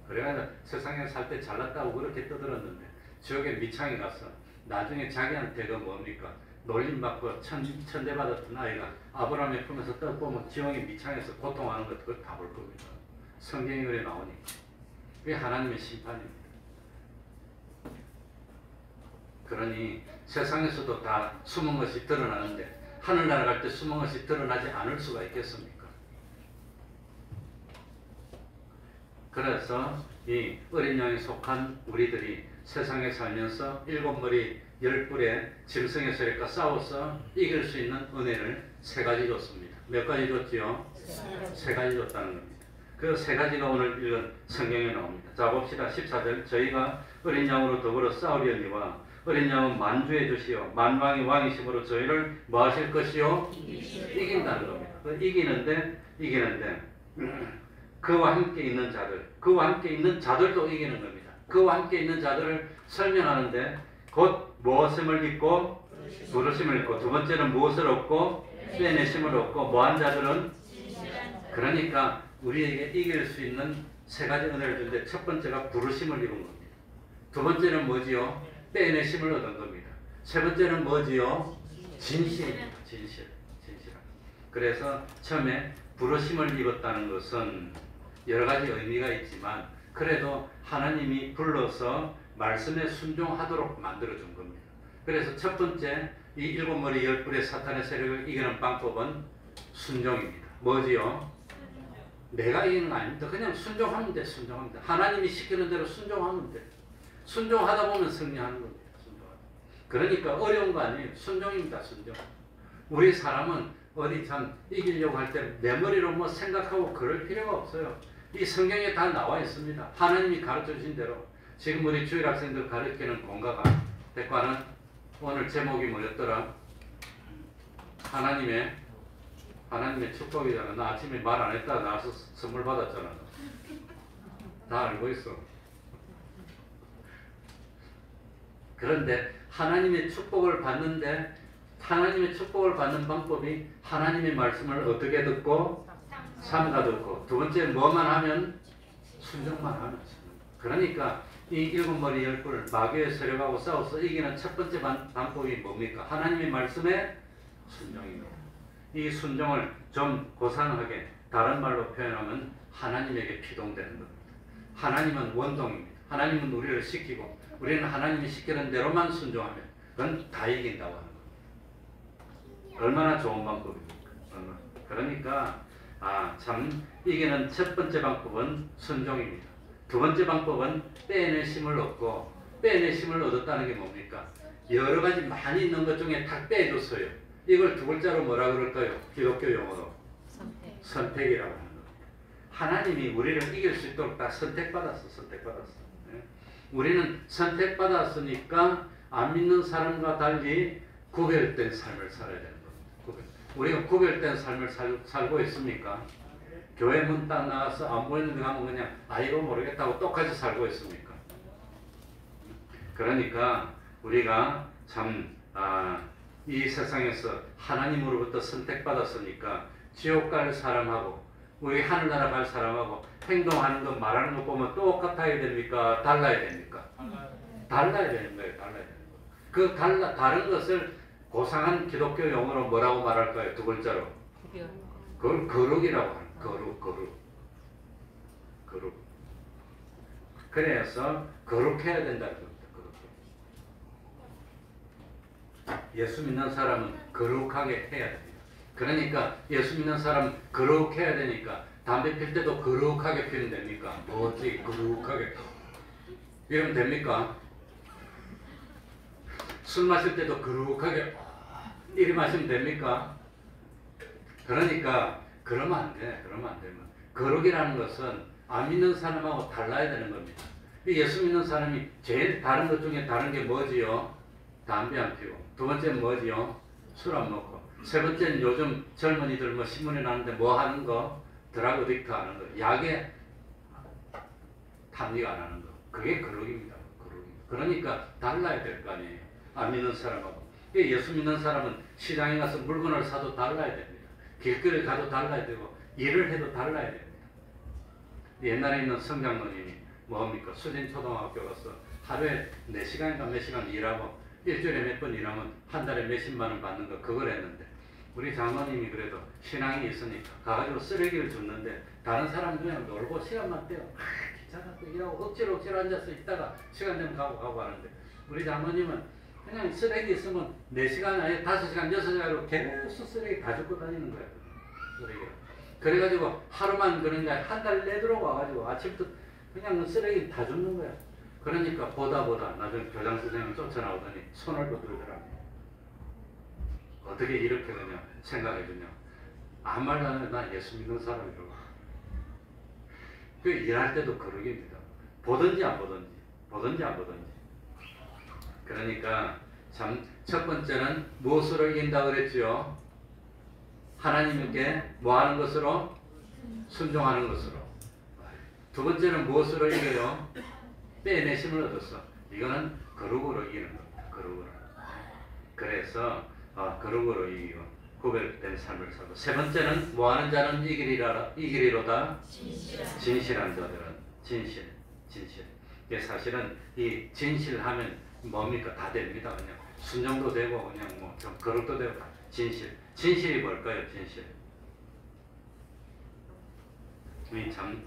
그래가지고 세상에 살 때 잘났다고 그렇게 떠들었는데 지옥의 밑창에 가서 나중에 자기한테 그 뭡니까 놀림받고 천대받았던 아이가 아브라함의 품에서 떠보면 지옥의 밑창에서 고통하는 것 그걸 다 볼 겁니다. 성경이 그래 나오니까. 그게 하나님의 심판입니다. 그러니 세상에서도 다 숨은 것이 드러나는데 하늘나라 갈 때 숨은 것이 드러나지 않을 수가 있겠습니까? 그래서 이 어린 양에 속한 우리들이 세상에 살면서 7머리 10뿔의 짐승의 세력과 싸워서 이길 수 있는 은혜를 3가지 줬습니다. 몇 가지 줬지요? 3가지 줬다는 겁니다. 그 3가지가 오늘 읽은 성경에 나옵니다. 자 봅시다. 14절 저희가 어린 양으로 더불어 싸우려니와 어린 양은 만주해 주시오 만왕의 왕이심으로 저희를 뭐 하실 것이요? 이긴다는 겁니다. 이기는데 그와 함께 있는 자들도 이기는 겁니다. 그와 함께 있는 자들을 설명하는데 곧 무엇을 입고 부르심을 입고 두 번째는 무엇을 얻고 빼내심을 얻고 뭐한 자들은 그러니까 우리에게 이길 수 있는 3가지 은혜를 주는데 첫 번째가 부르심을 입은 겁니다. 두 번째는 뭐지요? 빼내심을 얻은 겁니다. 세 번째는 뭐지요? 진실입니다. 진실. 그래서 처음에 부르심을 입었다는 것은 여러 가지 의미가 있지만 그래도 하나님이 불러서 말씀에 순종하도록 만들어준 겁니다. 그래서 첫 번째 이 7머리 10뿔의 사탄의 세력을 이기는 방법은 순종입니다. 뭐지요? 내가 이기는 거 아닙니다. 그냥 순종하면 돼. 하나님이 시키는 대로 순종하면 돼. 순종하다 보면 승리하는 겁니다. 그러니까 어려운 거 아니에요. 순종입니다. 순종. 우리 사람은 어디 참 이기려고 할 때 내 머리로 뭐 생각하고 그럴 필요가 없어요. 이 성경에 다 나와 있습니다. 하나님이 가르쳐 주신 대로. 지금 우리 주일 학생들 가르치는 공과가 대과는 오늘 제목이 뭐였더라? 하나님의 축복이잖아. 나 아침에 말 안 했다 나와서 선물 받았잖아. 다 알고 있어. 그런데 하나님의 축복을 받는 방법이 하나님의 말씀을 어떻게 듣고 삼가 듣고 두 번째 뭐만 하면 순종만 하면 그러니까 이 7머리 10뿔을 마귀의 세력하고 싸워서 이기는 첫 번째 방법이 뭡니까? 하나님의 말씀에 순종입니다. 이 순종을 좀 고상하게 다른 말로 표현하면 하나님에게 피동되는 겁니다. 하나님은 원동입니다. 하나님은 우리를 시키고 우리는 하나님이 시키는 대로만 순종하면 그건 다 이긴다고 하는 겁니다. 얼마나 좋은 방법입니까? 그러니까 참 이기는 첫 번째 방법은 순종입니다. 두 번째 방법은 빼내심을 얻고 빼내심을 얻었다는 게 뭡니까? 여러 가지 많이 있는 것 중에 다 빼줬어요. 이걸 두 글자로 뭐라 그럴까요? 기독교 용어로 선택이라고 하는 겁니다. 하나님이 우리를 이길 수 있도록 다 선택받았어. 네? 우리는 선택받았으니까 안 믿는 사람과 달리 구별된 삶을 살아야 되는 겁니다. 우리가 구별된 삶을 살고 있습니까? 교회 문 딱 나가서 안 보이는 데 가면 그냥 이거 모르겠다고 똑같이 살고 있습니까? 그러니까 우리가 참 이 세상에서 하나님으로부터 선택받았으니까 지옥 갈 사람하고 우리 하늘나라 갈 사람하고 행동하는 것 말하는 것 보면 똑같아야 됩니까? 달라야 됩니까? 달라야 되는 거예요. 달라야 되는 거예요. 그 다른 것을 고상한 기독교 용어로 뭐라고 말할까요? 두 글자로. 그걸 거룩이라고 하는 거룩. 그래서 거룩해야 된다는 겁니다. 예수 믿는 사람은 거룩하게 해야 됩니다. 그러니까 예수 믿는 사람은 거룩해야 되니까 담배 필 때도 거룩하게 피면 됩니까? 멋지게 거룩하게 이러면 됩니까? 술 마실 때도 거룩하게 이리 마시면 됩니까? 그러니까 그러면 안 돼. 거룩이라는 것은 안 믿는 사람하고 달라야 되는 겁니다. 예수 믿는 사람이 제일 다른 것 중에 다른 게 뭐지요? 담배 안 피고. 두 번째는 뭐지요? 술 안 먹고. 세 번째는 요즘 젊은이들 뭐 신문에 나는데 뭐 하는 거? 드라그 딕트 하는 거. 약에 탐닉 안 하는 거. 그게 거룩입니다. 그러니까 달라야 될 거 아니에요. 안 믿는 사람하고. 예수 믿는 사람은 시장에 가서 물건을 사도 달라야 됩니다. 길거리 가도 달라야 되고 일을 해도 달라야 됩니다. 옛날에 있는 성장로님이 뭡니까? 수진초등학교 가서 하루에 4시간인가 몇 시간 일하고 일주일에 몇 번 일하면 한 달에 몇십만 원 받는 거 그걸 했는데 우리 장로님이 그래도 신앙이 있으니까 가가지고 쓰레기를 줬는데 다른 사람 그냥 놀고 시간만 때워 귀찮아서 일하고 억지로 앉아서 있다가 시간 되면 가고 하는데 우리 장로님은 그냥 쓰레기 있으면 4시간 아니 5시간 6시간으로 계속 쓰레기 다 줍고 다니는 거예요. 쓰레기를. 그래가지고 하루만 그런 게 한 달 내도록 와가지고 아침부터 그냥 쓰레기 다 줍는 거야. 그러니까 보다 나중에 교장 선생님 쫓아나오더니 손을 들더라고요. 어떻게 이렇게 그냥 생각해주냐. 아무 말도 안 하면 난 예수 믿는 사람이라고. 그 일할 때도 거룩입니다. 보든지 안 보든지. 그러니까 참 첫 번째는 무엇으로 이긴다 그랬지요? 하나님께 뭐 하는 것으로? 순종하는 것으로. 두 번째는 무엇으로 이겨요? 빼내심을 얻었어. 이거는 거룩으로 이기는 겁니다. 거룩으로. 그래서 거룩으로 이기고 구별된 삶을 살고. 세 번째는 뭐 하는 자는 이기리로다. 진실한 자들은 진실. 이게 사실은 이 진실하면 뭡니까? 다 됩니다. 그냥 순종도 되고 그냥 뭐 좀 거룩도 되고 진실이 뭘까요? 진실. 참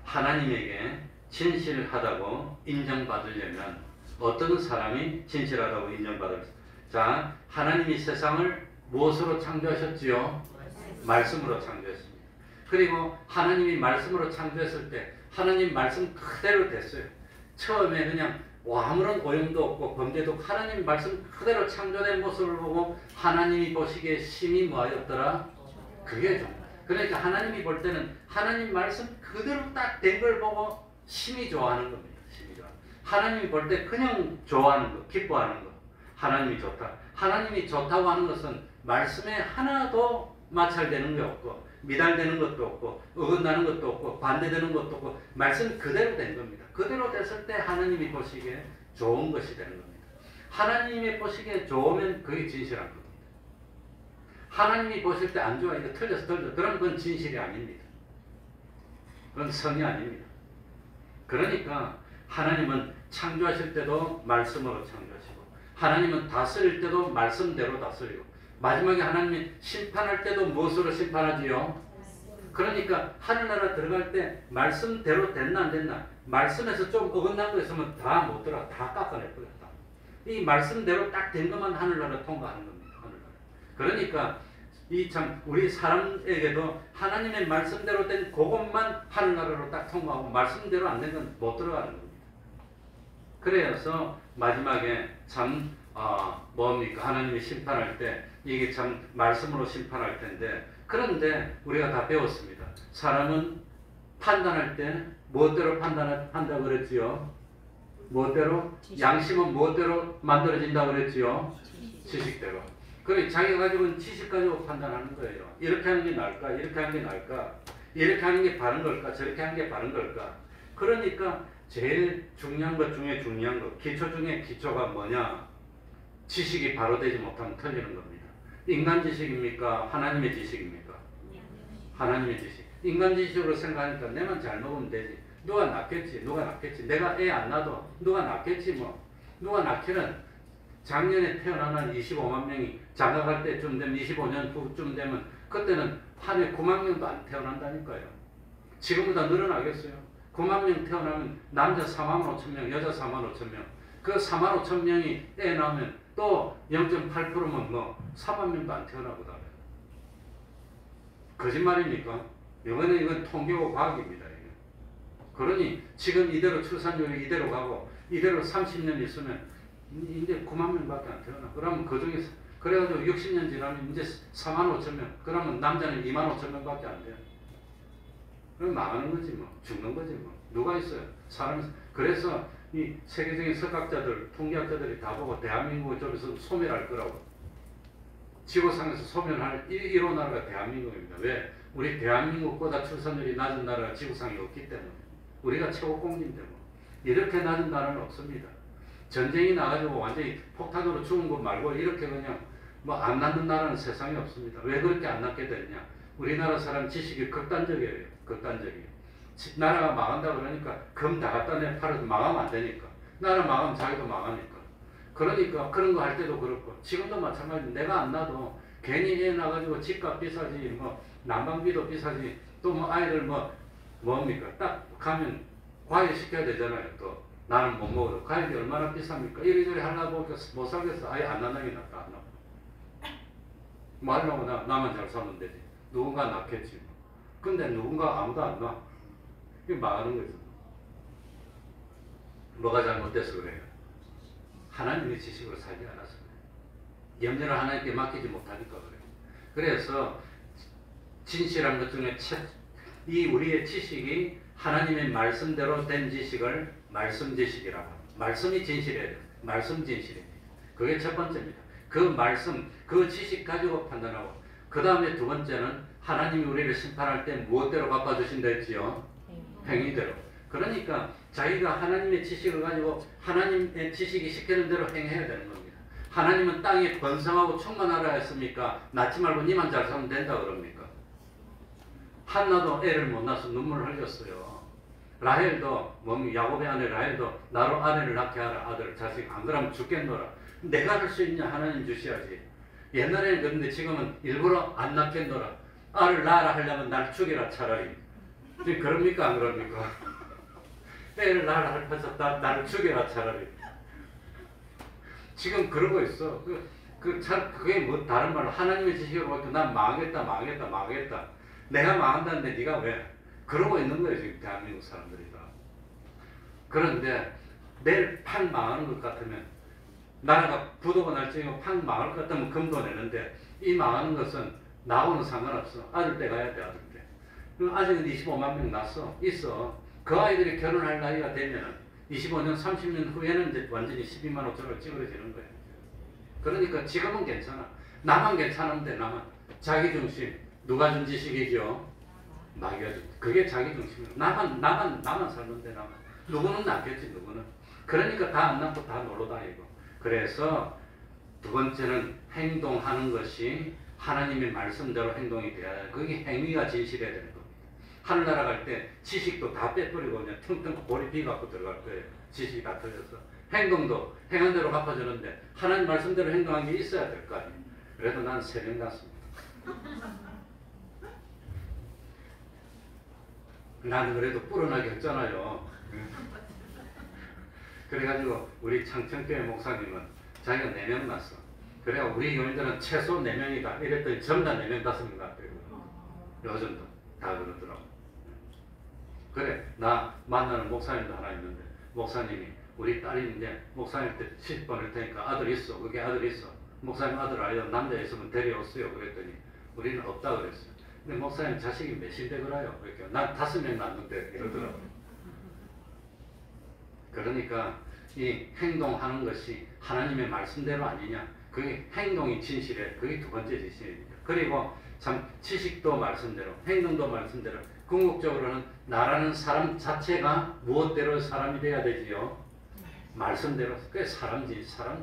하나님에게 진실하다고 인정받으려면 어떤 사람이 진실하다고 인정받을? 자, 하나님이 세상을 무엇으로 창조하셨지요? 말씀으로 창조했습니다. 그리고 하나님이 말씀으로 창조했을 때 하나님 말씀 그대로 됐어요. 처음에 그냥 아무런 오염도 없고 범죄도 없고 하나님 말씀 그대로 창조된 모습을 보고 하나님이 보시기에 심히 뭐하였더라? 그게 좀. 그러니까 하나님이 볼 때는 하나님 말씀 그대로 딱 된 걸 보고 심히 좋아하는 겁니다. 하나님이 볼 때 그냥 좋아하는 거, 기뻐하는 거. 하나님이 좋다. 하나님이 좋다고 하는 것은 말씀에 하나도 마찰되는 게 없고 미달되는 것도 없고 어긋나는 것도 없고 반대되는 것도 없고 말씀 그대로 된 겁니다. 그대로 됐을 때 하나님이 보시기에 좋은 것이 되는 겁니다. 하나님이 보시기에 좋으면 그게 진실한 겁니다. 하나님이 보실 때 안 좋아, 이거 틀려서 그럼 그건 진실이 아닙니다. 그건 성이 아닙니다. 그러니까 하나님은 창조하실 때도 말씀으로 창조하시고 하나님은 다스릴 때도 말씀대로 다스리고 마지막에 하나님이 심판할 때도 무엇으로 심판하지요? 그러니까 하늘나라 들어갈 때 말씀대로 됐나 안 됐나? 말씀에서 좀 어긋난 거 있으면 다 못 들어가. 다 깎아낼 거야. 이 말씀대로 딱 된 것만 하늘나라 통과하는 겁니다. 하늘나라. 그러니까 이 참 우리 사람에게도 하나님의 말씀대로 된 그것만 하늘나라로 딱 통과하고 말씀대로 안 된 건 못 들어가는 겁니다. 그래서 마지막에 참 뭡니까? 하나님이 심판할 때 이게 참 말씀으로 심판할 텐데 그런데 우리가 다 배웠습니다. 사람은 판단할 때 무엇대로 판단한다 그랬지요? 무엇대로? 양심은 무엇대로 만들어진다 그랬지요? 지식대로. 그래 자기가 가지고 있는 지식 가지고 판단하는 거예요. 이렇게 하는 게 나을까? 이렇게 하는 게 나을까? 이렇게 하는 게 바른 걸까? 저렇게 하는 게 바른 걸까? 그러니까 제일 중요한 것 중에 중요한 것, 기초 중에 기초가 뭐냐? 지식이 바로 되지 못하면 틀리는 겁니다. 인간 지식입니까? 하나님의 지식입니까? 하나님의 지식. 인간 지식으로 생각하니까 내만 잘 먹으면 되지. 누가 낳겠지? 누가 낳겠지? 내가 애 안 낳아도 누가 낳겠지 뭐. 누가 낳기는 작년에 태어난 한 25만 명이 장가갈 때쯤 되면 25년 후쯤 되면 그때는 한 해 9만 명도 안 태어난다니까요. 지금보다 늘어나겠어요. 9만 명 태어나면 남자 4만 5천 명, 여자 4만 5천 명. 그 4만 5천 명이 애 낳으면 또 0.8%면 뭐 4만 명도 안 태어나고 다요. 거짓말입니까? 이건 통계고 과학입니다. 이게. 그러니 지금 이대로 출산율이 이대로 가고 이대로 30년 있으면 이제 9만 명밖에 안 태어나. 그러면 그 중에 그래가지고 60년 지나면 이제 4만 5천 명. 그러면 남자는 2만 5천 명밖에 안 돼요. 그럼 망하는 거지 뭐. 죽는 거지 뭐. 누가 있어요? 사람이. 그래서 이 세계적인 석학자들, 통계학자들이 다 보고 대한민국을 저기서 소멸할 거라고. 지구상에서 소멸할 1호 나라가 대한민국입니다. 왜? 우리 대한민국보다 출산율이 낮은 나라가 지구상에 없기 때문에. 우리가 최고공인데 뭐. 이렇게 낮은 나라는 없습니다. 전쟁이 나가지고 완전히 폭탄으로 죽은 것 말고 이렇게 그냥 뭐 안 낳는 나라는 세상에 없습니다. 왜 그렇게 안 낳게 됐냐? 우리나라 사람 지식이 극단적이에요. 극단적이에요. 나라가 망한다 그러니까 금 다 갖다 내 팔아도 망하면 안 되니까. 나라 망하면 자기도 망하니까. 그러니까 그런 거 할 때도 그렇고 지금도 마찬가지로 내가 안 낳아도 괜히 애 나가지고 집값 비싸지 뭐 난방비도 비싸지 또 뭐 아이들 뭡니까 딱 가면 과일 시켜야 되잖아요. 또 나는 못 먹어도 과일이 얼마나 비쌉니까? 이리저리 하려고 보니까 못 살겠어. 아예 안 낳는 게 낫다. 안 낳고 뭐 하려고 나만 잘 사면 되지. 누군가 낳겠지. 근데 누군가 아무도 안 낳아. 이게 망하는 거죠. 뭐가 잘못돼서 그래요? 하나님의 지식으로 살지 않아서 그래요. 염려를 하나님께 맡기지 못하니까 그래요. 그래서 진실한 것 중에 이 우리의 지식이 하나님의 말씀대로 된 지식을 말씀 지식이라고 합니다. 말씀이 진실해야 돼요. 말씀 진실입니다. 그게 첫 번째입니다. 그 말씀, 그 지식 가지고 판단하고 그 다음에 두 번째는 하나님이 우리를 심판할 때 무엇대로 갚아주신다 했지요? 행위대로. 그러니까 자기가 하나님의 지식을 가지고 하나님의 지식이 시키는 대로 행해야 되는 겁니다. 하나님은 땅에 번성하고 충만하라 했습니까? 낳지 말고 니만 잘 살면 된다 그럽니까? 한나도 애를 못 낳아서 눈물을 흘렸어요. 라헬도 야곱의 아내 라헬도 나로 아내를 낳게 하라 아들 자식 안 그러면 죽겠노라. 내가 할 수 있냐? 하나님 주셔야지. 옛날에는 그런데 지금은 일부러 안 낳겠노라. 아를 낳아라 하려면 날 죽여라 차라리. 지금 그럽니까 안 그럽니까? 애를 낳아라 하면서 나를 죽여라 차라리. 지금 그러고 있어. 그게 뭐 다른 말로 하나님의 지식으로 보니까 난 망하겠다. 내가 망한다는데 네가 왜? 그러고 있는 거예요 지금 대한민국 사람들이 다. 그런데 내일 팍 망하는 것 같으면 나라가 부도가 날지면 팍 망할 것 같으면 금도 내는데 이 망하는 것은 나하고는 상관없어. 아들 때 가야 돼 아들 때. 그럼 아직은 25만 명 낳았어. 있어. 그 아이들이 결혼할 나이가 되면 25년 30년 후에는 이제 완전히 12만 5천을 찌그러지는 거예요. 그러니까 지금은 괜찮아. 나만 괜찮은데 나만. 자기중심. 누가 준 지식이죠? 마귀가 준. 그게 자기중심이야. 나만 살면 돼 나만. 누구는 낫겠지 누구는. 그러니까 다 안 낳고 다 놀러 다니고. 그래서 두 번째는 행동하는 것이 하나님의 말씀대로 행동이 돼야 돼. 그게 행위가 진실해야 되는 겁니다. 하늘나라 갈 때 지식도 다 빼버리고 그냥 텅텅 볼이 비갖고 들어갈 거예요. 지식이 다 틀려서. 행동도 행한 대로 갚아주는데 하나님 말씀대로 행동한 게 있어야 될 거 아니에요. 그래도 난 3명 낳습니다. 나는 그래도 뿌러나게 했잖아요. 그래가지고 우리 창천교회 목사님은 자기가 4명 낳았어. 그래 우리 교인들은 최소 4명이다. 이랬더니 전부 다 4명, 5명 낳았대요. 요즘도 다 그러더라고. 그래 나 만나는 목사님도 하나 있는데 목사님이 우리 딸이 있는데 목사님한테 시집 보낼 테니까 아들 있어. 그게 아들 있어. 목사님 아들 아니야 남자 있으면 데려오세요. 그랬더니 우리는 없다 그랬어요. 근데 목사님 자식이 몇인데 그래요? 그러니까 난 5명 낳는데 이러더라고요. 그러니까 이 행동하는 것이 하나님의 말씀대로 아니냐. 그게 행동이 진실해. 그게 두 번째 진실입니다. 그리고 참 지식도 말씀대로, 행동도 말씀대로, 궁극적으로는 나라는 사람 자체가 무엇대로 사람이 돼야 되지요? 말씀대로. 그게 사람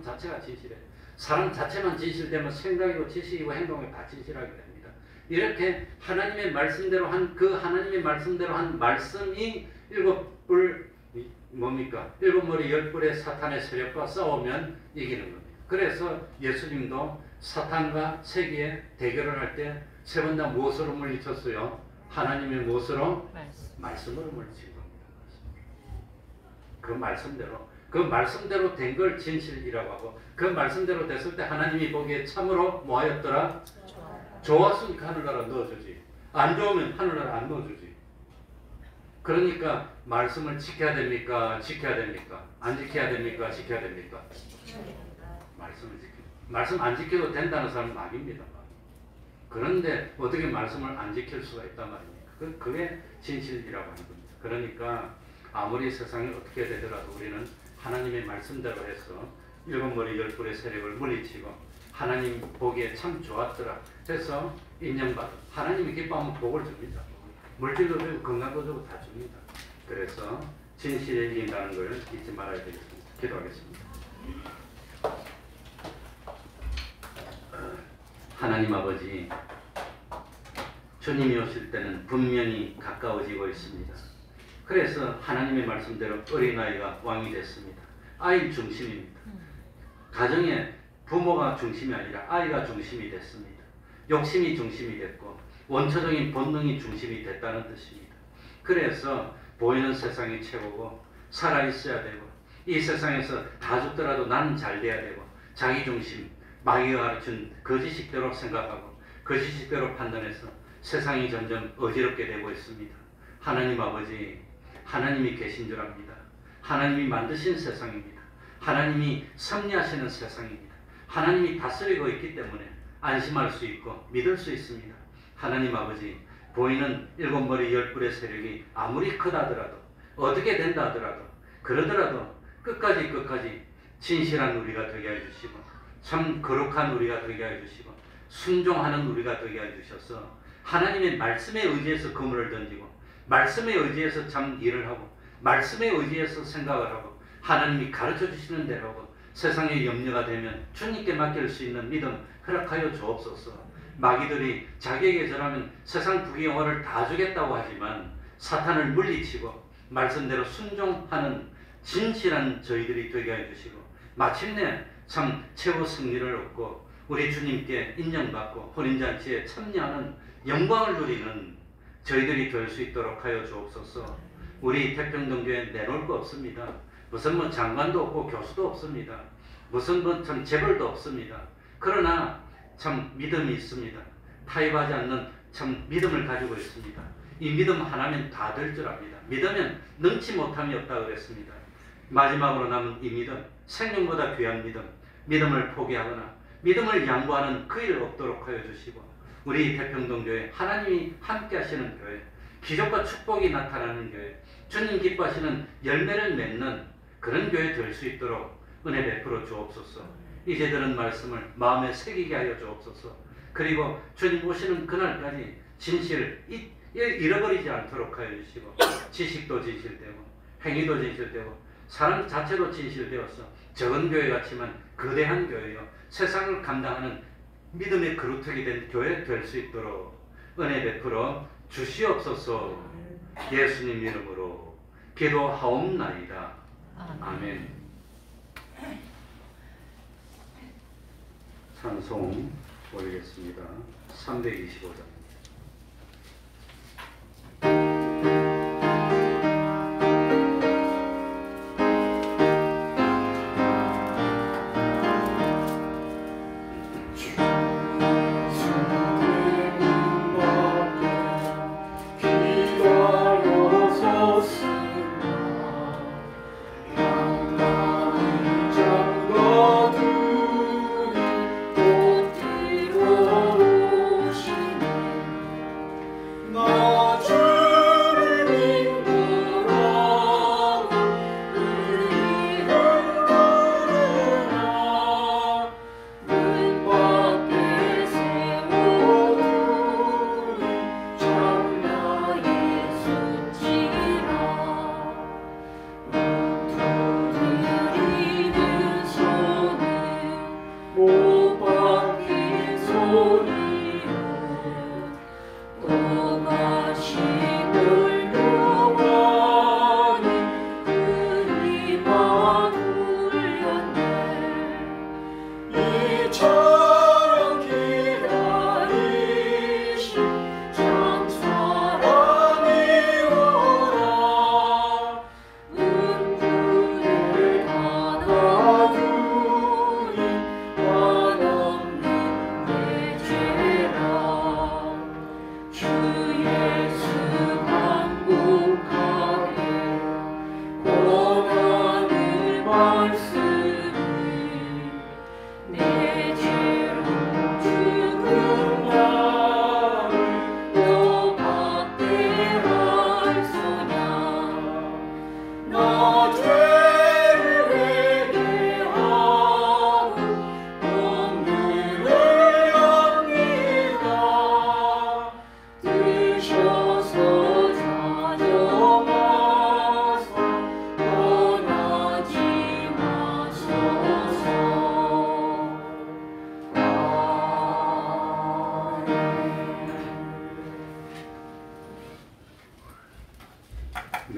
자체가 진실해. 사람 자체만 진실되면 생각이고 지식이고 행동이 다 진실하게 됩니다. 이렇게 하나님의 말씀대로 한 그 하나님의 말씀대로 한 말씀이 뭡니까? 일곱 머리 열 뿔의 사탄의 세력과 싸우면 이기는 겁니다. 그래서 예수님도 사탄과 세계에 대결을 할 때 세 번 다 무엇으로 물리쳤어요? 하나님의 무엇으로? 말씀으로 물리친 겁니다. 그 말씀대로 된 걸 진실이라고 하고, 그 말씀대로 됐을 때 하나님이 보기에 참으로 뭐하였더라? 좋았으니까 하늘나라 넣어주지. 안 좋으면 하늘나라 안 넣어주지. 그러니까 말씀을 지켜야 됩니까? 지켜야 됩니까? 안 지켜야 됩니까? 지켜야 됩니까? 말씀을 말씀 안 지켜도 된다는 사람은 악입니다. 그런데 어떻게 말씀을 안 지킬 수가 있단 말입니까? 그게 진실이라고 하는 겁니다. 그러니까 아무리 세상이 어떻게 되더라도 우리는 하나님의 말씀대로 해서 일곱 머리 열 뿔의 세력을 물리치고 하나님 보기에 참 좋았더라. 그래서 인정받아. 하나님이 기뻐하면 복을 줍니다. 물질도 주고 건강도 주고 다 줍니다. 그래서 진실에 이긴다는 걸 잊지 말아야 되겠습니다. 기도하겠습니다. 하나님 아버지, 주님이 오실 때는 분명히 가까워지고 있습니다. 그래서 하나님의 말씀대로 어린아이가 왕이 됐습니다. 아이 중심입니다. 가정에 부모가 중심이 아니라 아이가 중심이 됐습니다. 욕심이 중심이 됐고 원초적인 본능이 중심이 됐다는 뜻입니다. 그래서 보이는 세상이 최고고 살아있어야 되고 이 세상에서 다 죽더라도 나는 잘 돼야 되고 자기 중심, 마귀가 가르친 거짓식대로 생각하고 거짓식대로 판단해서 세상이 점점 어지럽게 되고 있습니다. 하나님 아버지, 하나님이 계신 줄 압니다. 하나님이 만드신 세상입니다. 하나님이 섭리하시는 세상입니다. 하나님이 다스리고 있기 때문에 안심할 수 있고 믿을 수 있습니다. 하나님 아버지, 보이는 일곱 머리 열 뿔의 세력이 아무리 크다더라도 어떻게 된다 하더라도 그러더라도 끝까지 진실한 우리가 되게 해주시고 참 거룩한 우리가 되게 해주시고 순종하는 우리가 되게 해주셔서 하나님의 말씀에 의지해서 그물을 던지고 말씀에 의지해서 참 일을 하고 말씀에 의지해서 생각을 하고 하나님이 가르쳐 주시는 대로 하고 세상에 염려가 되면 주님께 맡길 수 있는 믿음 허락하여 주옵소서. 마귀들이 자기에게 절하면 세상 부귀영화를 다 주겠다고 하지만 사탄을 물리치고 말씀대로 순종하는 진실한 저희들이 되게 해주시고 마침내 참 최고 승리를 얻고 우리 주님께 인정받고 혼인잔치에 참여하는 영광을 누리는 저희들이 될 수 있도록 하여 주옵소서. 우리 태평동교회 내놓을 거 없습니다. 무슨 장관도 없고 교수도 없습니다. 무슨 참 재벌도 없습니다. 그러나 참 믿음이 있습니다. 타협하지 않는 참 믿음을 가지고 있습니다. 이 믿음 하나면 다 될 줄 압니다. 믿으면 능치 못함이 없다 그랬습니다. 마지막으로 남은 이 믿음, 생명보다 귀한 믿음, 믿음을 포기하거나 믿음을 양보하는 그 일 없도록 하여 주시고 우리 태평동교회 하나님이 함께 하시는 교회, 기적과 축복이 나타나는 교회, 주님 기뻐하시는 열매를 맺는 그런 교회 될 수 있도록 은혜 베풀어 주옵소서. 이제 들은 말씀을 마음에 새기게 하여 주옵소서. 그리고 주님 오시는 그날까지 진실을 잃어버리지 않도록 하여 주시고 지식도 진실되고 행위도 진실되고 사람 자체도 진실되어서 적은 교회 같지만 거대한 교회요 세상을 감당하는 믿음의 그루터기 된 교회 될 수 있도록 은혜 베풀어 주시옵소서. 예수님 이름으로 기도하옵나이다. 아멘. 찬송 올리겠습니다. 325장. 장가들이 곧 들어오시네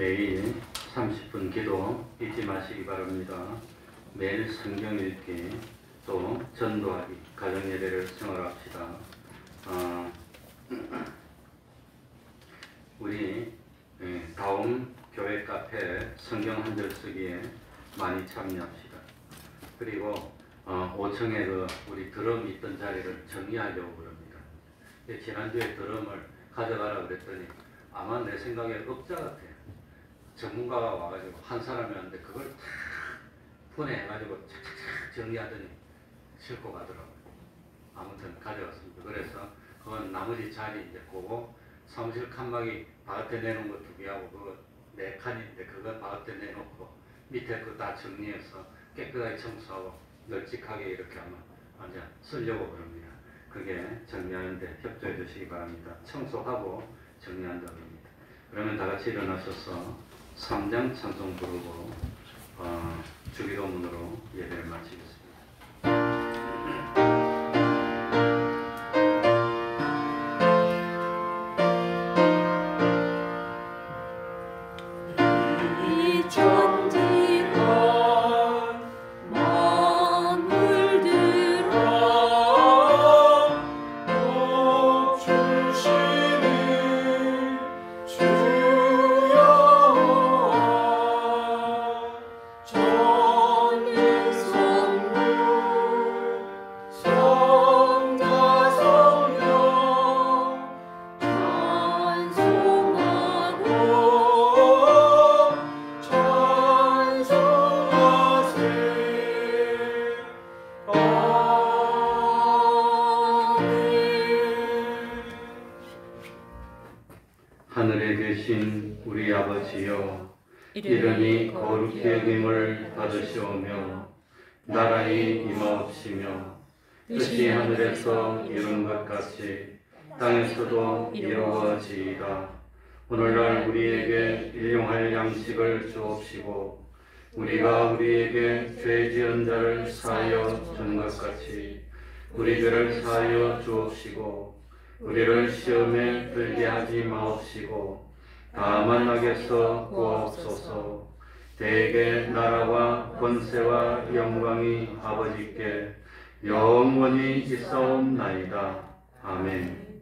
매일 30분 기도 잊지 마시기 바랍니다. 매일 성경 읽기, 또 전도하기, 가정예배를 생활합시다. 우리 다음 교회 카페 성경 한 절 쓰기에 많이 참여합시다. 그리고 5층에 우리 드럼 있던 자리를 정리하려고 그럽니다. 지난주에 드럼을 가져가라 그랬더니 아마 내 생각에 업자 같아요. 전문가가 와가지고 한 사람이 왔는데 그걸 탁 분해해가지고 착착착 정리하더니 싣고 가더라고요. 아무튼 가져왔습니다. 그래서 그건 나머지 자리 이제 그거 사무실 칸막이 바깥에 내놓은 거 2개하고 그거 4칸인데 그거 바깥에 내놓고 밑에 거 다 정리해서 깨끗하게 청소하고 널찍하게 이렇게 하면 완전 쓰려고 그럽니다. 그게 정리하는데 협조해 주시기 바랍니다. 청소하고 정리한다고 합니다. 그러면 다 같이 일어나셔서 3장 찬송 부르고 주기도문으로 예배를 마치겠습니다. 이 천지가 만물들아 복 주시는 주여 전인 성부 성자 성령 찬송하고 찬송하세 아멘. 하늘에 계신 우리 아버지여, 이름이 거룩히 여김을 받으시오며 나라의 임하옵시며 뜻이 하늘에서 이룬 것 같이 땅에서도 이루어지이다. 오늘날 우리에게 일용할 양식을 주옵시고 우리가 우리에게 죄 지은 자를 사하여 준 것 같이 우리들을 사하여 주옵시고 우리를 시험에 들게 하지 마옵시고 다만 악에서 구하옵소서. 대개 나라와 권세와 영광이 아버지께 영원히 있사옵나이다. 아멘.